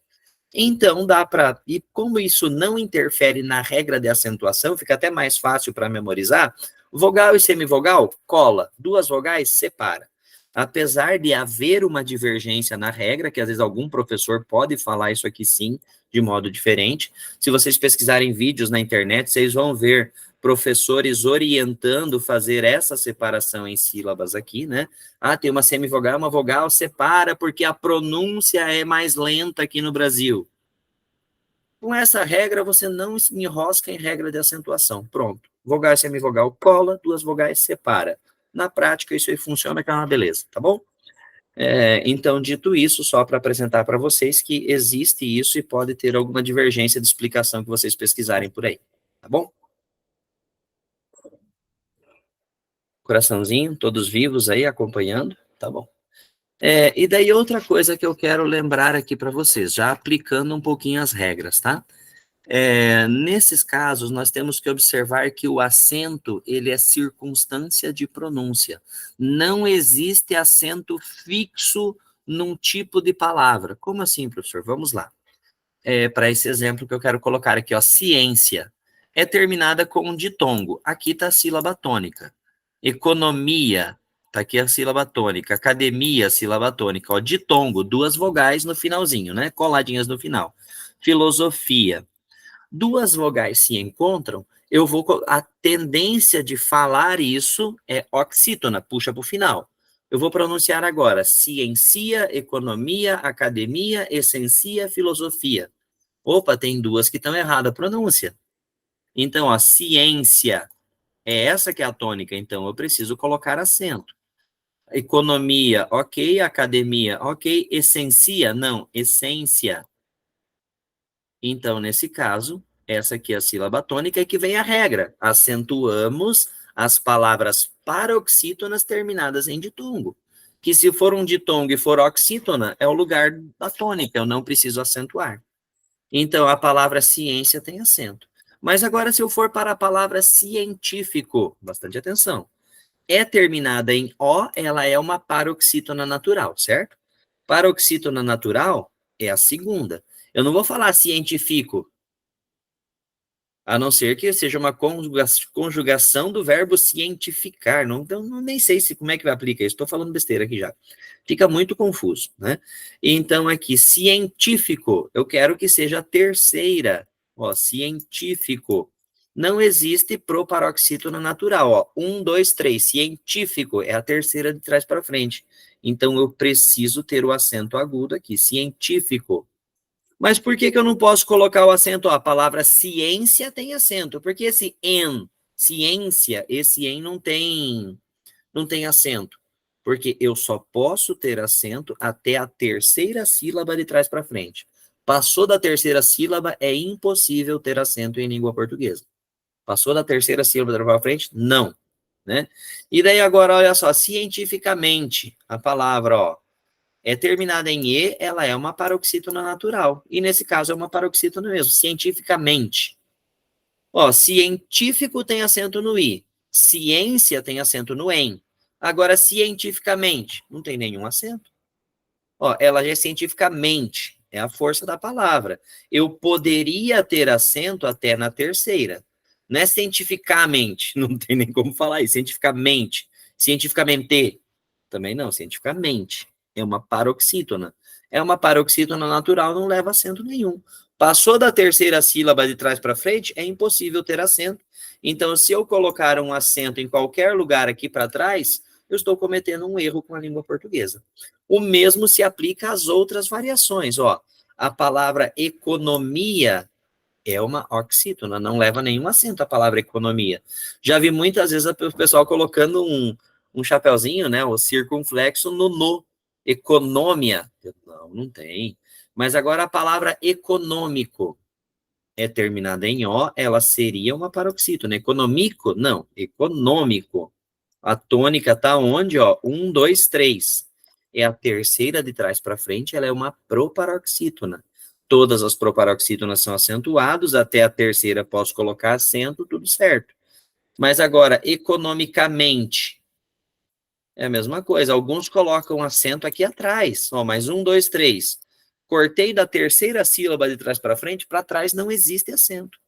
Então, dá para. E como isso não interfere na regra de acentuação, fica até mais fácil para memorizar. Vogal e semivogal, cola. Duas vogais, separa. Apesar de haver uma divergência na regra, que às vezes algum professor pode falar isso aqui sim, de modo diferente. Se vocês pesquisarem vídeos na internet, vocês vão ver professores orientando fazer essa separação em sílabas aqui, né? Ah, tem uma semivogal, uma vogal, separa porque a pronúncia é mais lenta aqui no Brasil. Com essa regra, você não enrosca em regra de acentuação. Pronto. Vogal e semivogal cola, duas vogais separa. Na prática, isso aí funciona, que é uma beleza, tá bom? Então, dito isso, só para apresentar para vocês que existe isso e pode ter alguma divergência de explicação que vocês pesquisarem por aí, tá bom? Coraçãozinho, todos vivos aí acompanhando, tá bom? E daí outra coisa que eu quero lembrar aqui para vocês, já aplicando um pouquinho as regras, tá? Nesses casos, nós temos que observar que o acento, ele é circunstância de pronúncia. Não existe acento fixo num tipo de palavra. Como assim, professor? Vamos lá. Para esse exemplo que eu quero colocar aqui, ó, ciência. É terminada com um ditongo. Aqui está a sílaba tônica. Economia, está aqui a sílaba tônica. Academia, sílaba tônica. Ó, ditongo, duas vogais no finalzinho, né? Coladinhas no final. Filosofia. Duas vogais se encontram, a tendência de falar isso é oxítona, puxa para o final. Eu vou pronunciar agora ciência, economia, academia, essencia, filosofia. Opa, tem duas que estão erradas a pronúncia. Então, a ciência é essa que é a tônica, então eu preciso colocar acento. Economia, ok, academia, ok, essencia, não, essência. Então, nesse caso, essa aqui é a sílaba tônica e que vem a regra. Acentuamos as palavras paroxítonas terminadas em ditongo. Que se for um ditongo e for oxítona, é o lugar da tônica, eu não preciso acentuar. Então, a palavra ciência tem acento. Mas agora, se eu for para a palavra científico, bastante atenção. É terminada em O, ela é uma paroxítona natural, certo? Paroxítona natural é a segunda. Eu não vou falar científico, A não ser que seja uma conjugação do verbo cientificar. Não, então, nem sei como é que vai aplicar isso. Estou falando besteira aqui já. Fica muito confuso, né? Então, aqui, científico, eu quero que seja a terceira. Ó, científico. Não existe proparoxítona natural. Ó, 1, 2, 3. Científico é a terceira de trás para frente. Então, eu preciso ter o acento agudo aqui. Científico. Mas por que que eu não posso colocar o acento? Ó, a palavra ciência tem acento. Porque esse en, ciência, esse en não tem acento. Porque eu só posso ter acento até a terceira sílaba de trás para frente. Passou da terceira sílaba, é impossível ter acento em língua portuguesa. Passou da terceira sílaba de trás para frente? Não. Né? E daí agora, olha só, cientificamente, a palavra, ó, é terminada em E, ela é uma paroxítona natural. E nesse caso é uma paroxítona mesmo, cientificamente. Ó, científico tem acento no I. Ciência tem acento no EM. Agora, cientificamente, não tem nenhum acento. Ó, ela já é cientificamente, é a força da palavra. Eu poderia ter acento até na terceira. Não é cientificamente, não tem nem como falar isso, cientificamente. Cientificamente, também não, cientificamente. É uma paroxítona. É uma paroxítona natural, não leva acento nenhum. Passou da terceira sílaba de trás para frente, é impossível ter acento. Então, se eu colocar um acento em qualquer lugar aqui para trás, eu estou cometendo um erro com a língua portuguesa. O mesmo se aplica às outras variações. Ó, a palavra economia é uma oxítona, não leva nenhum acento a palavra economia. Já vi muitas vezes o pessoal colocando um chapeuzinho, né, o circunflexo no, econômia. Não, não tem. Mas agora a palavra econômico é terminada em O, ela seria uma paroxítona. Econômico? Não, econômico. A tônica está onde? Ó, 1, 2, 3. É a terceira de trás para frente, ela é uma proparoxítona. Todas as proparoxítonas são acentuadas, até a terceira posso colocar acento, tudo certo. Mas agora, economicamente, é a mesma coisa. Alguns colocam acento aqui atrás. Ó, mais 1, 2, 3. Cortei da terceira sílaba de trás para frente, para trás não existe acento.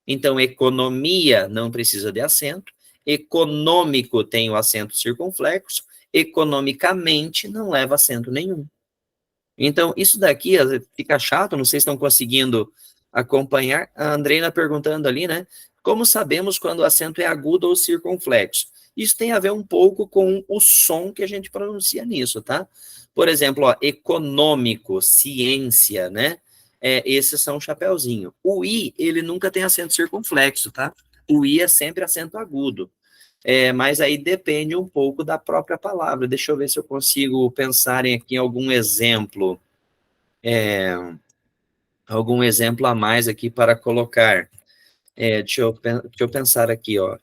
Então, economia não precisa de acento, econômico tem o acento circunflexo, economicamente não leva acento nenhum. Então, isso daqui fica chato, não sei se estão conseguindo acompanhar. A Andreina perguntando ali, né? Como sabemos quando o acento é agudo ou circunflexo? Isso tem a ver um pouco com o som que a gente pronuncia nisso, tá? Por exemplo, ó, econômico, ciência, né? Esses são chapeuzinho. O I, ele nunca tem acento circunflexo, tá? O I é sempre acento agudo. Mas aí depende um pouco da própria palavra. Deixa eu ver se eu consigo pensar aqui em algum exemplo a mais aqui para colocar. Deixa eu pensar aqui, ó.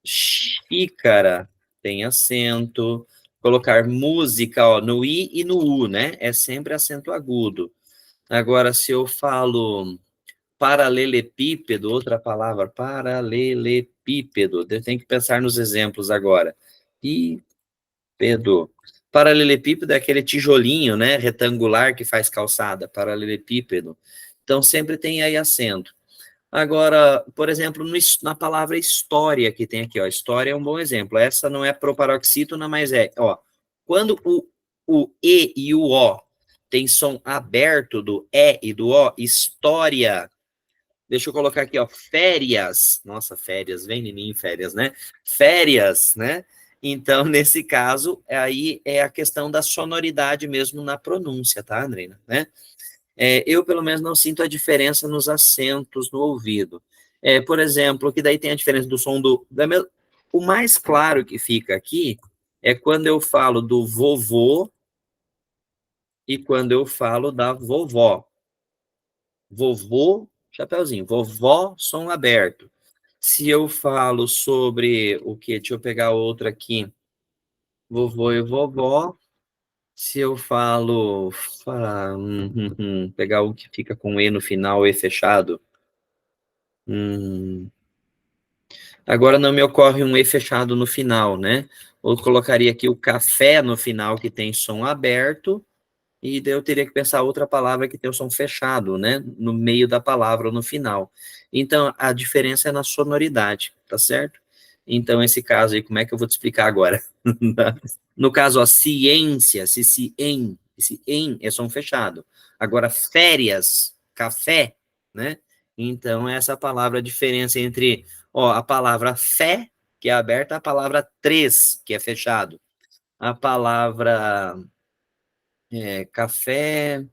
Xícara tem acento. Colocar música, ó, no I e no U, né? É sempre acento agudo. Agora, se eu falo paralelepípedo, outra palavra, paralelepípedo. Eu tenho que pensar nos exemplos agora. Pípedo. Paralelepípedo é aquele tijolinho, né, retangular que faz calçada, paralelepípedo. Então, sempre tem aí acento. Agora, por exemplo, na palavra história que tem aqui, ó, história é um bom exemplo. Essa não é proparoxítona, mas ó, quando o E e o O tem som aberto do E e do O, história. Deixa eu colocar aqui, ó, férias. Nossa, férias, vem em mim, férias, né? Férias, né? Então, nesse caso, aí é a questão da sonoridade mesmo na pronúncia, tá, Andrina? Né? Eu, pelo menos, não sinto a diferença nos acentos no ouvido. Por exemplo, que daí tem a diferença do som o mais claro que fica aqui é quando eu falo do vovô e quando eu falo da vovó. Vovô, chapeuzinho. Vovó, som aberto. Se eu falo sobre o que? Deixa eu pegar outra aqui. Vovô e vovó. Se eu falo. Pegar o que fica com E no final, E fechado. Agora não me ocorre um E fechado no final, né? Ou colocaria aqui o café no final, que tem som aberto. e daí eu teria que pensar outra palavra que tem o som fechado, né? No meio da palavra ou no final. Então, a diferença é na sonoridade, tá certo? Então, esse caso aí, como é que eu vou te explicar agora? No caso, a ciência, esse em é som fechado. Agora, férias, café, né? Então, essa palavra, a diferença entre, ó, a palavra fé, que é aberta, a palavra três, que é fechado. A palavra café,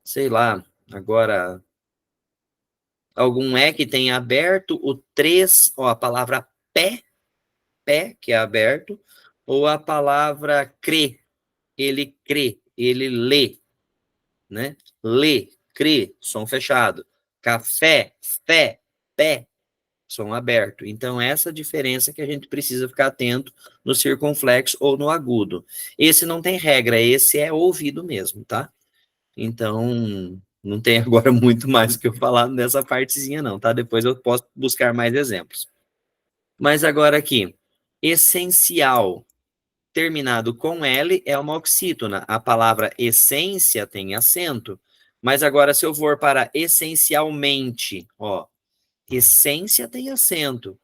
sei lá, agora, algum que tem aberto, o três, ó, a palavra pé, que é aberto, ou a palavra crê, ele lê, né? Lê, crê, som fechado. Café, fé, pé, som aberto. Então, essa diferença que a gente precisa ficar atento no circunflexo ou no agudo. Esse não tem regra, esse é ouvido mesmo, tá? Então, não tem agora muito mais o que eu falar nessa partezinha não, tá? Depois eu posso buscar mais exemplos. Mas agora aqui, essencial, terminado com L, é uma oxítona. A palavra essência tem acento. Mas agora, se eu for para essencialmente, ó, essência tem acento.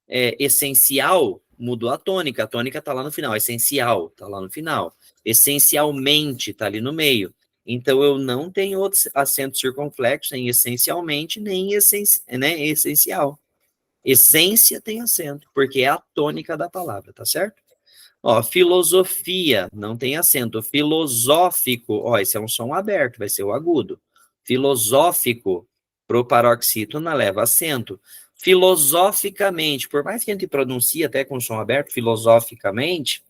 Essencial, mudou a tônica está lá no final. Essencial, está lá no final. Essencialmente, está ali no meio. Então, eu não tenho outro acento circunflexo, nem essencialmente, nem né, essencial. Essência tem acento, porque é a tônica da palavra, tá certo? Ó, filosofia, não tem acento. Filosófico, ó, esse é um som aberto, vai ser o agudo. Filosófico, pro paroxítona leva acento. Filosoficamente, por mais que a gente pronuncie até com som aberto, filosoficamente,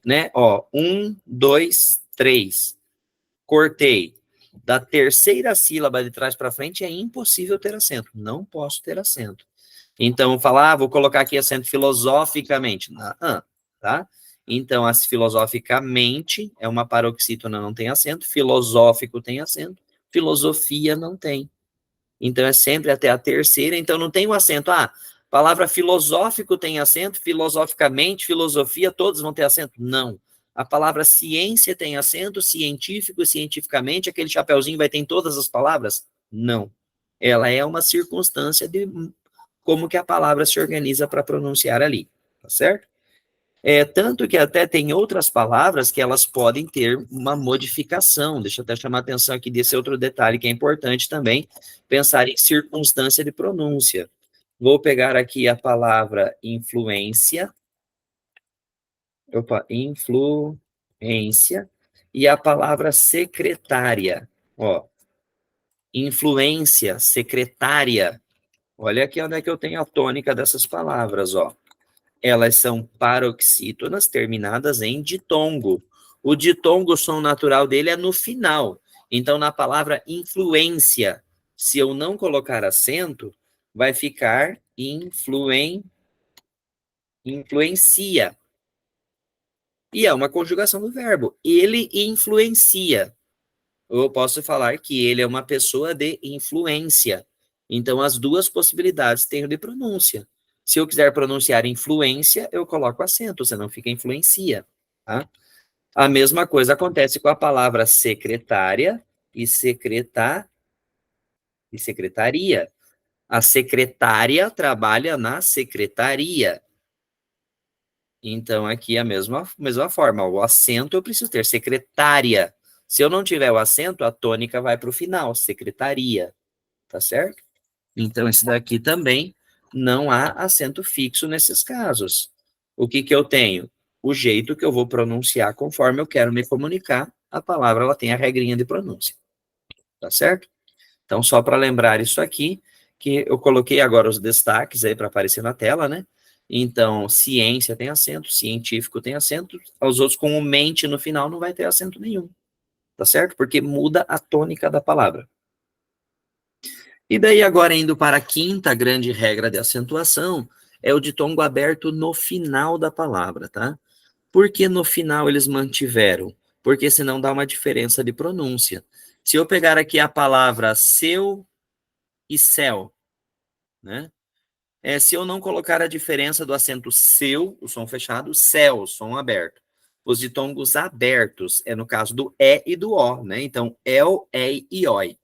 né? Ó, 1, 2, 3. Cortei. Da terceira sílaba de trás para frente é impossível ter acento. Não posso ter acento. Então, falar, vou colocar aqui acento filosoficamente. Tá? Então, as filosoficamente é uma paroxítona, não tem acento. Filosófico tem acento. Filosofia não tem. Então, é sempre até a terceira. Então, não tem um acento. Palavra filosófico tem acento. Filosoficamente, filosofia, todos vão ter acento. Não. A palavra ciência tem acento. Científico, cientificamente, aquele chapeuzinho vai ter em todas as palavras? Não. Ela é uma circunstância de como que a palavra se organiza para pronunciar ali, tá certo? Tanto que até tem outras palavras que elas podem ter uma modificação. Deixa eu até chamar a atenção aqui desse outro detalhe que é importante também, pensar em circunstância de pronúncia. Vou pegar aqui a palavra influência, influência, e a palavra secretária. Ó, influência, secretária. Olha aqui onde é que eu tenho a tônica dessas palavras, ó. Elas são paroxítonas terminadas em ditongo. O ditongo, o som natural dele é no final. Então, na palavra influência, se eu não colocar acento, vai ficar influencia. E é uma conjugação do verbo. Ele influencia. Eu posso falar que ele é uma pessoa de influência. Então, as duas possibilidades têm de pronúncia. Se eu quiser pronunciar influência, eu coloco acento, senão fica influencia. Tá? A mesma coisa acontece com a palavra secretária e e secretaria. A secretária trabalha na secretaria. Então, aqui é a mesma forma. O acento eu preciso ter secretária. Se eu não tiver o acento, a tônica vai para o final, secretaria. Tá certo? Então, esse daqui também não há acento fixo nesses casos. O que eu tenho? O jeito que eu vou pronunciar conforme eu quero me comunicar, a palavra ela tem a regrinha de pronúncia. Tá certo? Então, só para lembrar isso aqui, que eu coloquei agora os destaques aí para aparecer na tela, né? Então, ciência tem acento, científico tem acento, os outros com o mente no final não vai ter acento nenhum. Tá certo? Porque muda a tônica da palavra. E daí, agora indo para a quinta grande regra de acentuação, é o ditongo aberto no final da palavra, tá? Por que no final eles mantiveram? Porque senão dá uma diferença de pronúncia. Se eu pegar aqui a palavra seu e céu, né? Se eu não colocar a diferença do acento seu, o som fechado, céu, som aberto. os ditongos abertos, é no caso do E e do O, né? Então, el, ei e oi,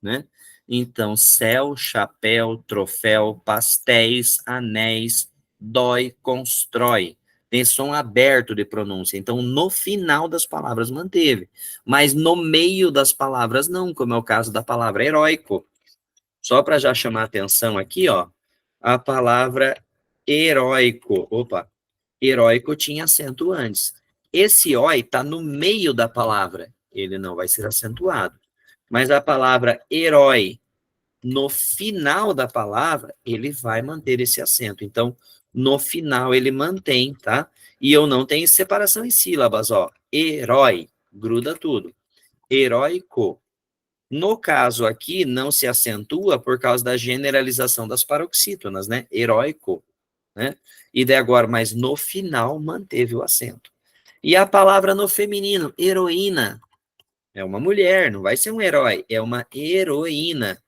né? Então, céu, chapéu, troféu, pastéis, anéis, dói, constrói. Tem som aberto de pronúncia. Então, no final das palavras manteve. Mas no meio das palavras não, como é o caso da palavra heróico. Só para já chamar a atenção aqui, ó, a palavra heróico. Opa, heróico tinha acento antes. Esse oi está no meio da palavra. Ele não vai ser acentuado. Mas a palavra herói, no final da palavra, ele vai manter esse acento. Então, no final, ele mantém, tá? E eu não tenho separação em sílabas, ó. Herói, gruda tudo. Heróico. No caso aqui, não se acentua por causa da generalização das paroxítonas, né? Heróico, né? E daí agora, mas no final, manteve o acento. E a palavra no feminino, heroína. É uma mulher, não vai ser um herói, é uma heroína.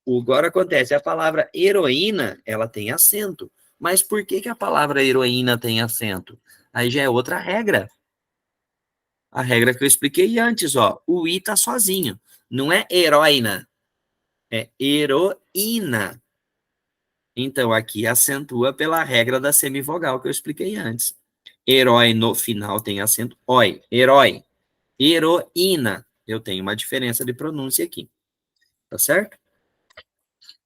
Agora acontece, a palavra heroína, ela tem acento. Mas por que a palavra heroína tem acento? Aí já é outra regra. A regra que eu expliquei antes, ó. O i tá sozinho. Não é heroína, é heroína. Então, aqui acentua pela regra da semivogal que eu expliquei antes. Herói no final tem acento oi. Herói. Heroína. Eu tenho uma diferença de pronúncia aqui. Tá certo?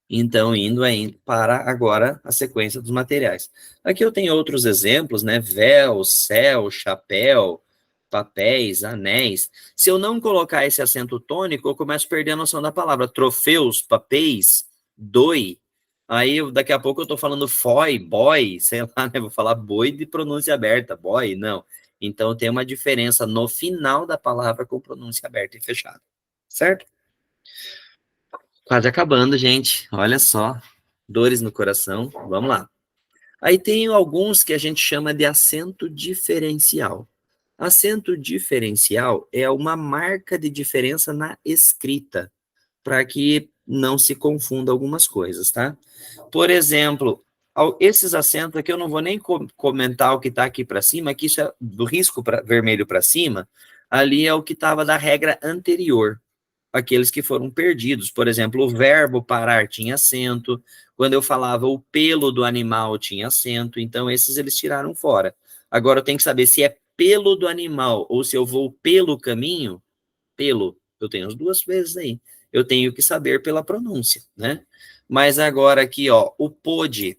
Então, indo aí para agora a sequência dos materiais. Aqui eu tenho outros exemplos, né? Véu, céu, chapéu, papéis, anéis. Se eu não colocar esse acento tônico, eu começo a perder a noção da palavra. Troféus, papéis, doi. Aí, daqui a pouco eu estou falando foi, boy, sei lá, né? Vou falar boi de pronúncia aberta, boy, não. Então, tem uma diferença no final da palavra com pronúncia aberta e fechada. Certo? Quase acabando, gente. Olha só. Dores no coração. Vamos lá. Aí tem alguns que a gente chama de acento diferencial. Acento diferencial é uma marca de diferença na escrita, para que não se confunda algumas coisas, tá? Por exemplo, esses acentos aqui eu não vou nem comentar o que está aqui para cima, que isso é do risco vermelho para cima, ali é o que estava da regra anterior, aqueles que foram perdidos. Por exemplo, o verbo parar tinha acento, quando eu falava o pelo do animal tinha acento, então esses eles tiraram fora. Agora eu tenho que saber se é pelo do animal ou se eu vou pelo caminho, pelo, eu tenho as duas vezes aí. Eu tenho que saber pela pronúncia, né? Mas agora aqui, ó, o pode,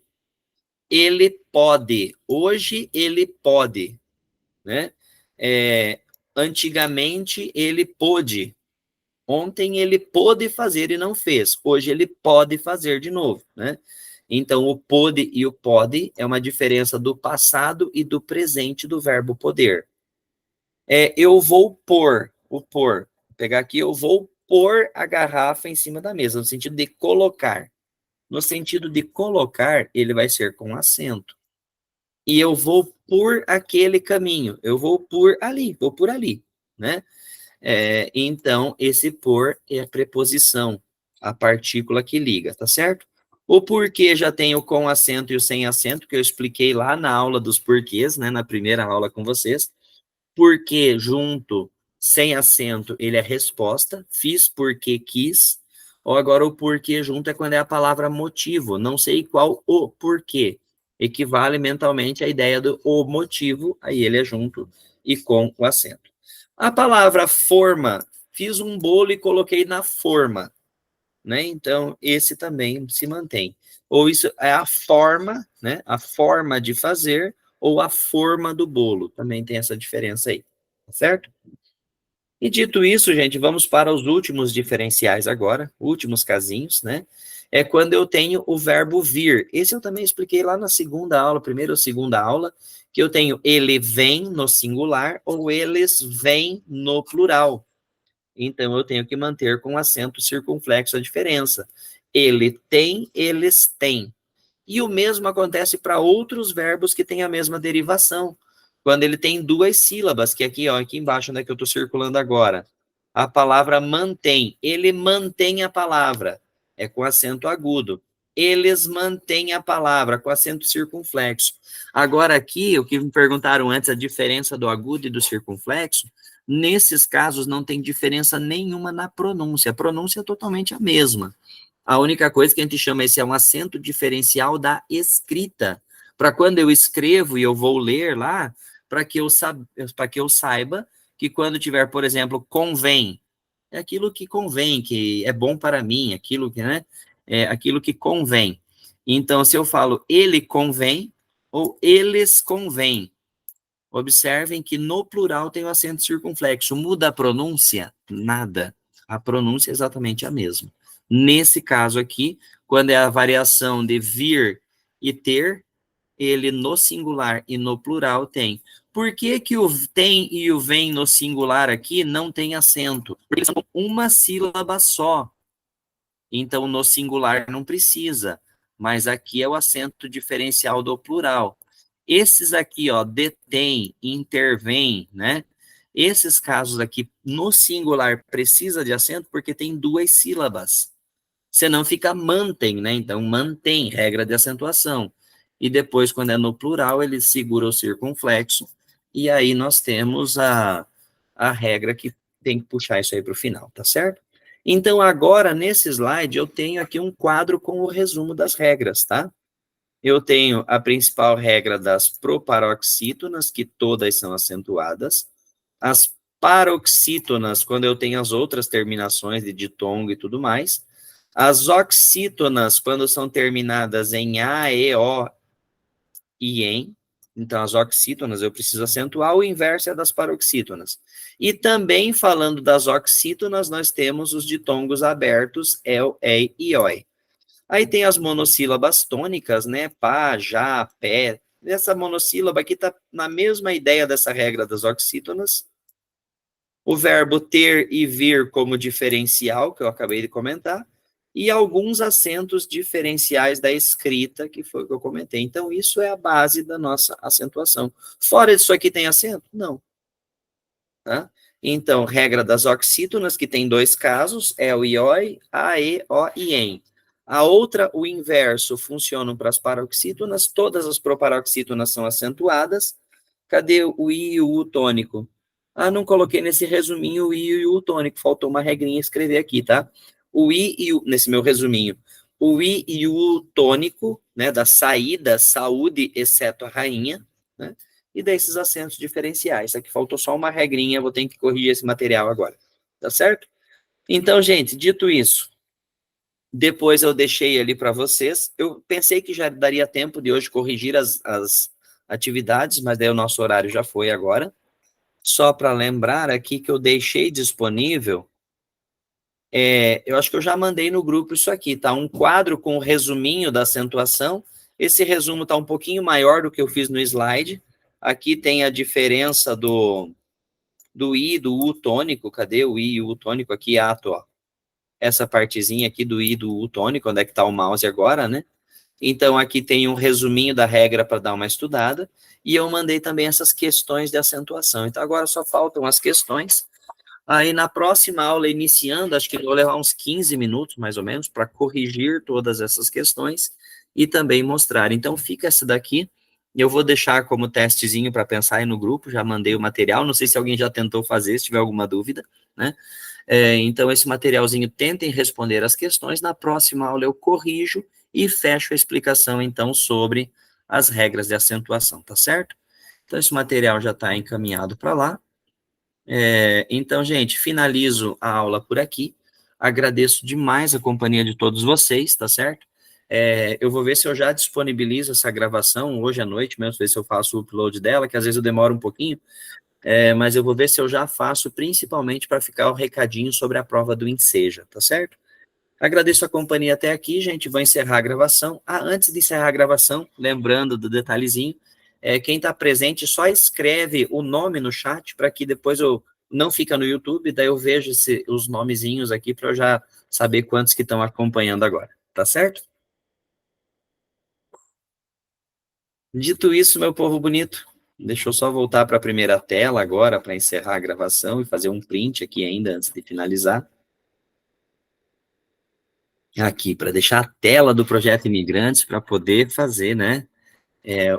ele pode, hoje ele pode, né? Antigamente ele pôde, ontem ele pôde fazer e não fez. Hoje ele pode fazer de novo, né? Então, o pôde e o pode é uma diferença do passado e do presente do verbo poder. Eu vou pôr, o pôr. Vou pegar aqui, eu vou pôr a garrafa em cima da mesa, no sentido de colocar. No sentido de colocar, ele vai ser com acento. E eu vou por aquele caminho, eu vou por ali, né? Então, esse por é a preposição, a partícula que liga, tá certo? O porquê já tem o com acento e o sem acento, que eu expliquei lá na aula dos porquês, né, na primeira aula com vocês. Porquê junto, sem acento, ele é resposta, fiz porque quis, ou agora o porquê junto é quando é a palavra motivo, não sei qual o porquê, equivale mentalmente à ideia do o motivo, aí ele é junto e com o acento. A palavra forma, fiz um bolo e coloquei na forma, né? Então, esse também se mantém. Ou isso é a forma, né? A forma de fazer, ou a forma do bolo. Também tem essa diferença aí, tá certo? E dito isso, gente, vamos para os últimos diferenciais agora, últimos casinhos, né? É quando eu tenho o verbo vir. Esse eu também expliquei lá na segunda aula, primeira ou segunda aula, que eu tenho ele vem no singular ou eles vêm no plural. Então, eu tenho que manter com acento circunflexo a diferença. Ele tem, eles têm. E o mesmo acontece para outros verbos que têm a mesma derivação. Quando ele tem duas sílabas, que aqui, ó, aqui embaixo, né, que eu estou circulando agora. A palavra mantém. Ele mantém a palavra. É com acento agudo. eles mantêm a palavra com acento circunflexo. Agora aqui, o que me perguntaram antes, a diferença do agudo e do circunflexo, nesses casos não tem diferença nenhuma na pronúncia. A pronúncia é totalmente a mesma. A única coisa que a gente chama esse é um acento diferencial da escrita. Para quando eu escrevo e eu vou ler lá, para que eu saiba que quando tiver, por exemplo, convém, é aquilo que convém, que é bom para mim, aquilo que, né? É aquilo que convém. Então, se eu falo ele convém ou eles convém, observem que no plural tem o acento circunflexo. Muda a pronúncia? Nada. A pronúncia é exatamente a mesma. Nesse caso aqui, quando é a variação de vir e ter, ele no singular e no plural tem. Por que que o tem e o vem no singular aqui não tem acento? Porque são uma sílaba só. Então, no singular não precisa, mas aqui é o acento diferencial do plural. Esses aqui, ó, detém, intervém, né? Esses casos aqui, no singular, precisa de acento porque tem duas sílabas. Senão fica mantém, né? Então, mantém, regra de acentuação. E depois, quando é no plural, ele segura o circunflexo, e aí nós temos a regra que tem que puxar isso aí para o final, tá certo? Então, agora, nesse slide, eu tenho aqui um quadro com o resumo das regras, tá? Eu tenho a principal regra das proparoxítonas, que todas são acentuadas. As paroxítonas, quando eu tenho as outras terminações de ditongo e tudo mais. As oxítonas, quando são terminadas em A, E, O e em. Então, as oxítonas eu preciso acentuar, o inverso é das paroxítonas. E também, falando das oxítonas, nós temos os ditongos abertos, el, ei e oi. Aí tem as monossílabas tônicas, né? Pá, já, pé. Essa monossílaba aqui está na mesma ideia dessa regra das oxítonas. O verbo ter e vir como diferencial, que eu acabei de comentar, e alguns acentos diferenciais da escrita, que foi o que eu comentei. Então, isso é a base da nossa acentuação. Fora disso aqui tem acento? Não. Tá? Então, regra das oxítonas, que tem dois casos, é o ioi, a, e, o e em. A outra, o inverso, funcionam para as paroxítonas, todas as proparoxítonas são acentuadas. Cadê o i e o u tônico? Ah, não coloquei nesse resuminho o i e o u tônico, faltou uma regrinha escrever aqui, tá? O i e o, nesse meu resuminho, o i e o u tônico, né, da saída, saúde, exceto a rainha, né? E desses acentos diferenciais. Aqui faltou só uma regrinha, vou ter que corrigir esse material agora, tá certo? Então, gente, dito isso, depois eu deixei ali para vocês. Eu pensei que já daria tempo de hoje corrigir as atividades, mas daí o nosso horário já foi agora. Só para lembrar aqui que eu deixei disponível, eu acho que eu já mandei no grupo isso aqui, tá? Um quadro com o resuminho da acentuação. Esse resumo está um pouquinho maior do que eu fiz no slide. Aqui tem a diferença do I, do U tônico. Cadê o I e o U tônico? Aqui, ato, ó. Essa partezinha aqui do I e do U tônico, onde é que está o mouse agora, né? Então, aqui tem um resuminho da regra para dar uma estudada, e eu mandei também essas questões de acentuação. Então, agora só faltam as questões. Aí, na próxima aula, iniciando, acho que vou levar uns 15 minutos, mais ou menos, para corrigir todas essas questões e também mostrar. Então, fica essa daqui. Eu vou deixar como testezinho para pensar aí no grupo, já mandei o material, não sei se alguém já tentou fazer, se tiver alguma dúvida, né? Então, esse materialzinho, tentem responder as questões. Na próxima aula, eu corrijo e fecho a explicação, então, sobre as regras de acentuação, tá certo? Então, esse material já está encaminhado para lá. Então, gente, finalizo a aula por aqui. Agradeço demais a companhia de todos vocês, tá certo? Eu vou ver se eu já disponibilizo essa gravação hoje à noite mesmo, ver se eu faço o upload dela, que às vezes eu demoro um pouquinho, mas eu vou ver se eu já faço, principalmente para ficar o recadinho sobre a prova do Enseja, tá certo? Agradeço a companhia até aqui, gente. Vou encerrar a gravação. Antes de encerrar a gravação, lembrando do detalhezinho, quem está presente só escreve o nome no chat para que depois eu não fica no YouTube, daí eu vejo os nomezinhos aqui para eu já saber quantos que estão acompanhando agora. Tá certo? Dito isso, meu povo bonito, deixa eu só voltar para a primeira tela agora para encerrar a gravação e fazer um print aqui ainda antes de finalizar. aqui, para deixar a tela do Projeto Imigrantes, para poder fazer, né,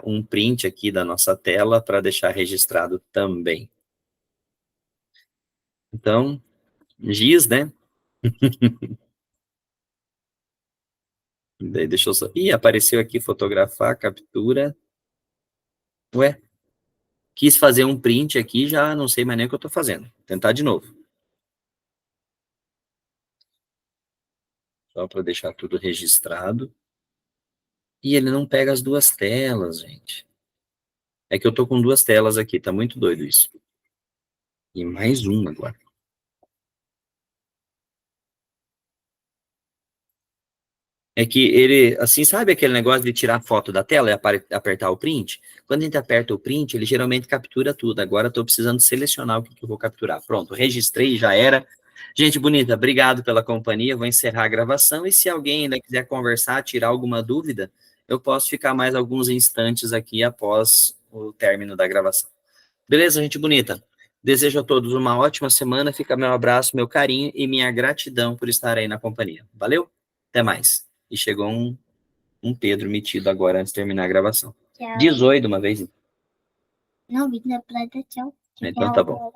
um print aqui da nossa tela, para deixar registrado também. Então, giz, né? Deixa eu só... Ih, apareceu aqui, fotografar, captura. Ué, quis fazer um print aqui, já não sei mais nem o que eu tô fazendo. Vou tentar de novo. Só para deixar tudo registrado. E ele não pega as duas telas, gente. É que eu tô com duas telas aqui, tá muito doido isso. E mais uma agora. É que ele, assim, sabe aquele negócio de tirar foto da tela e apertar o print? Quando a gente aperta o print, ele geralmente captura tudo. Agora estou precisando selecionar o que eu vou capturar. Pronto, registrei, já era. Gente bonita, obrigado pela companhia. Vou encerrar a gravação. E se alguém ainda quiser conversar, tirar alguma dúvida, eu posso ficar mais alguns instantes aqui após o término da gravação. Beleza, gente bonita? Desejo a todos uma ótima semana. Fica meu abraço, meu carinho e minha gratidão por estar aí na companhia. Valeu? Até mais. E chegou um Pedro metido agora antes de terminar a gravação. Tchau. 18 de uma vez. Não, vi na plata, tchau. Então tá bom.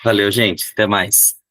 Valeu, gente. Até mais.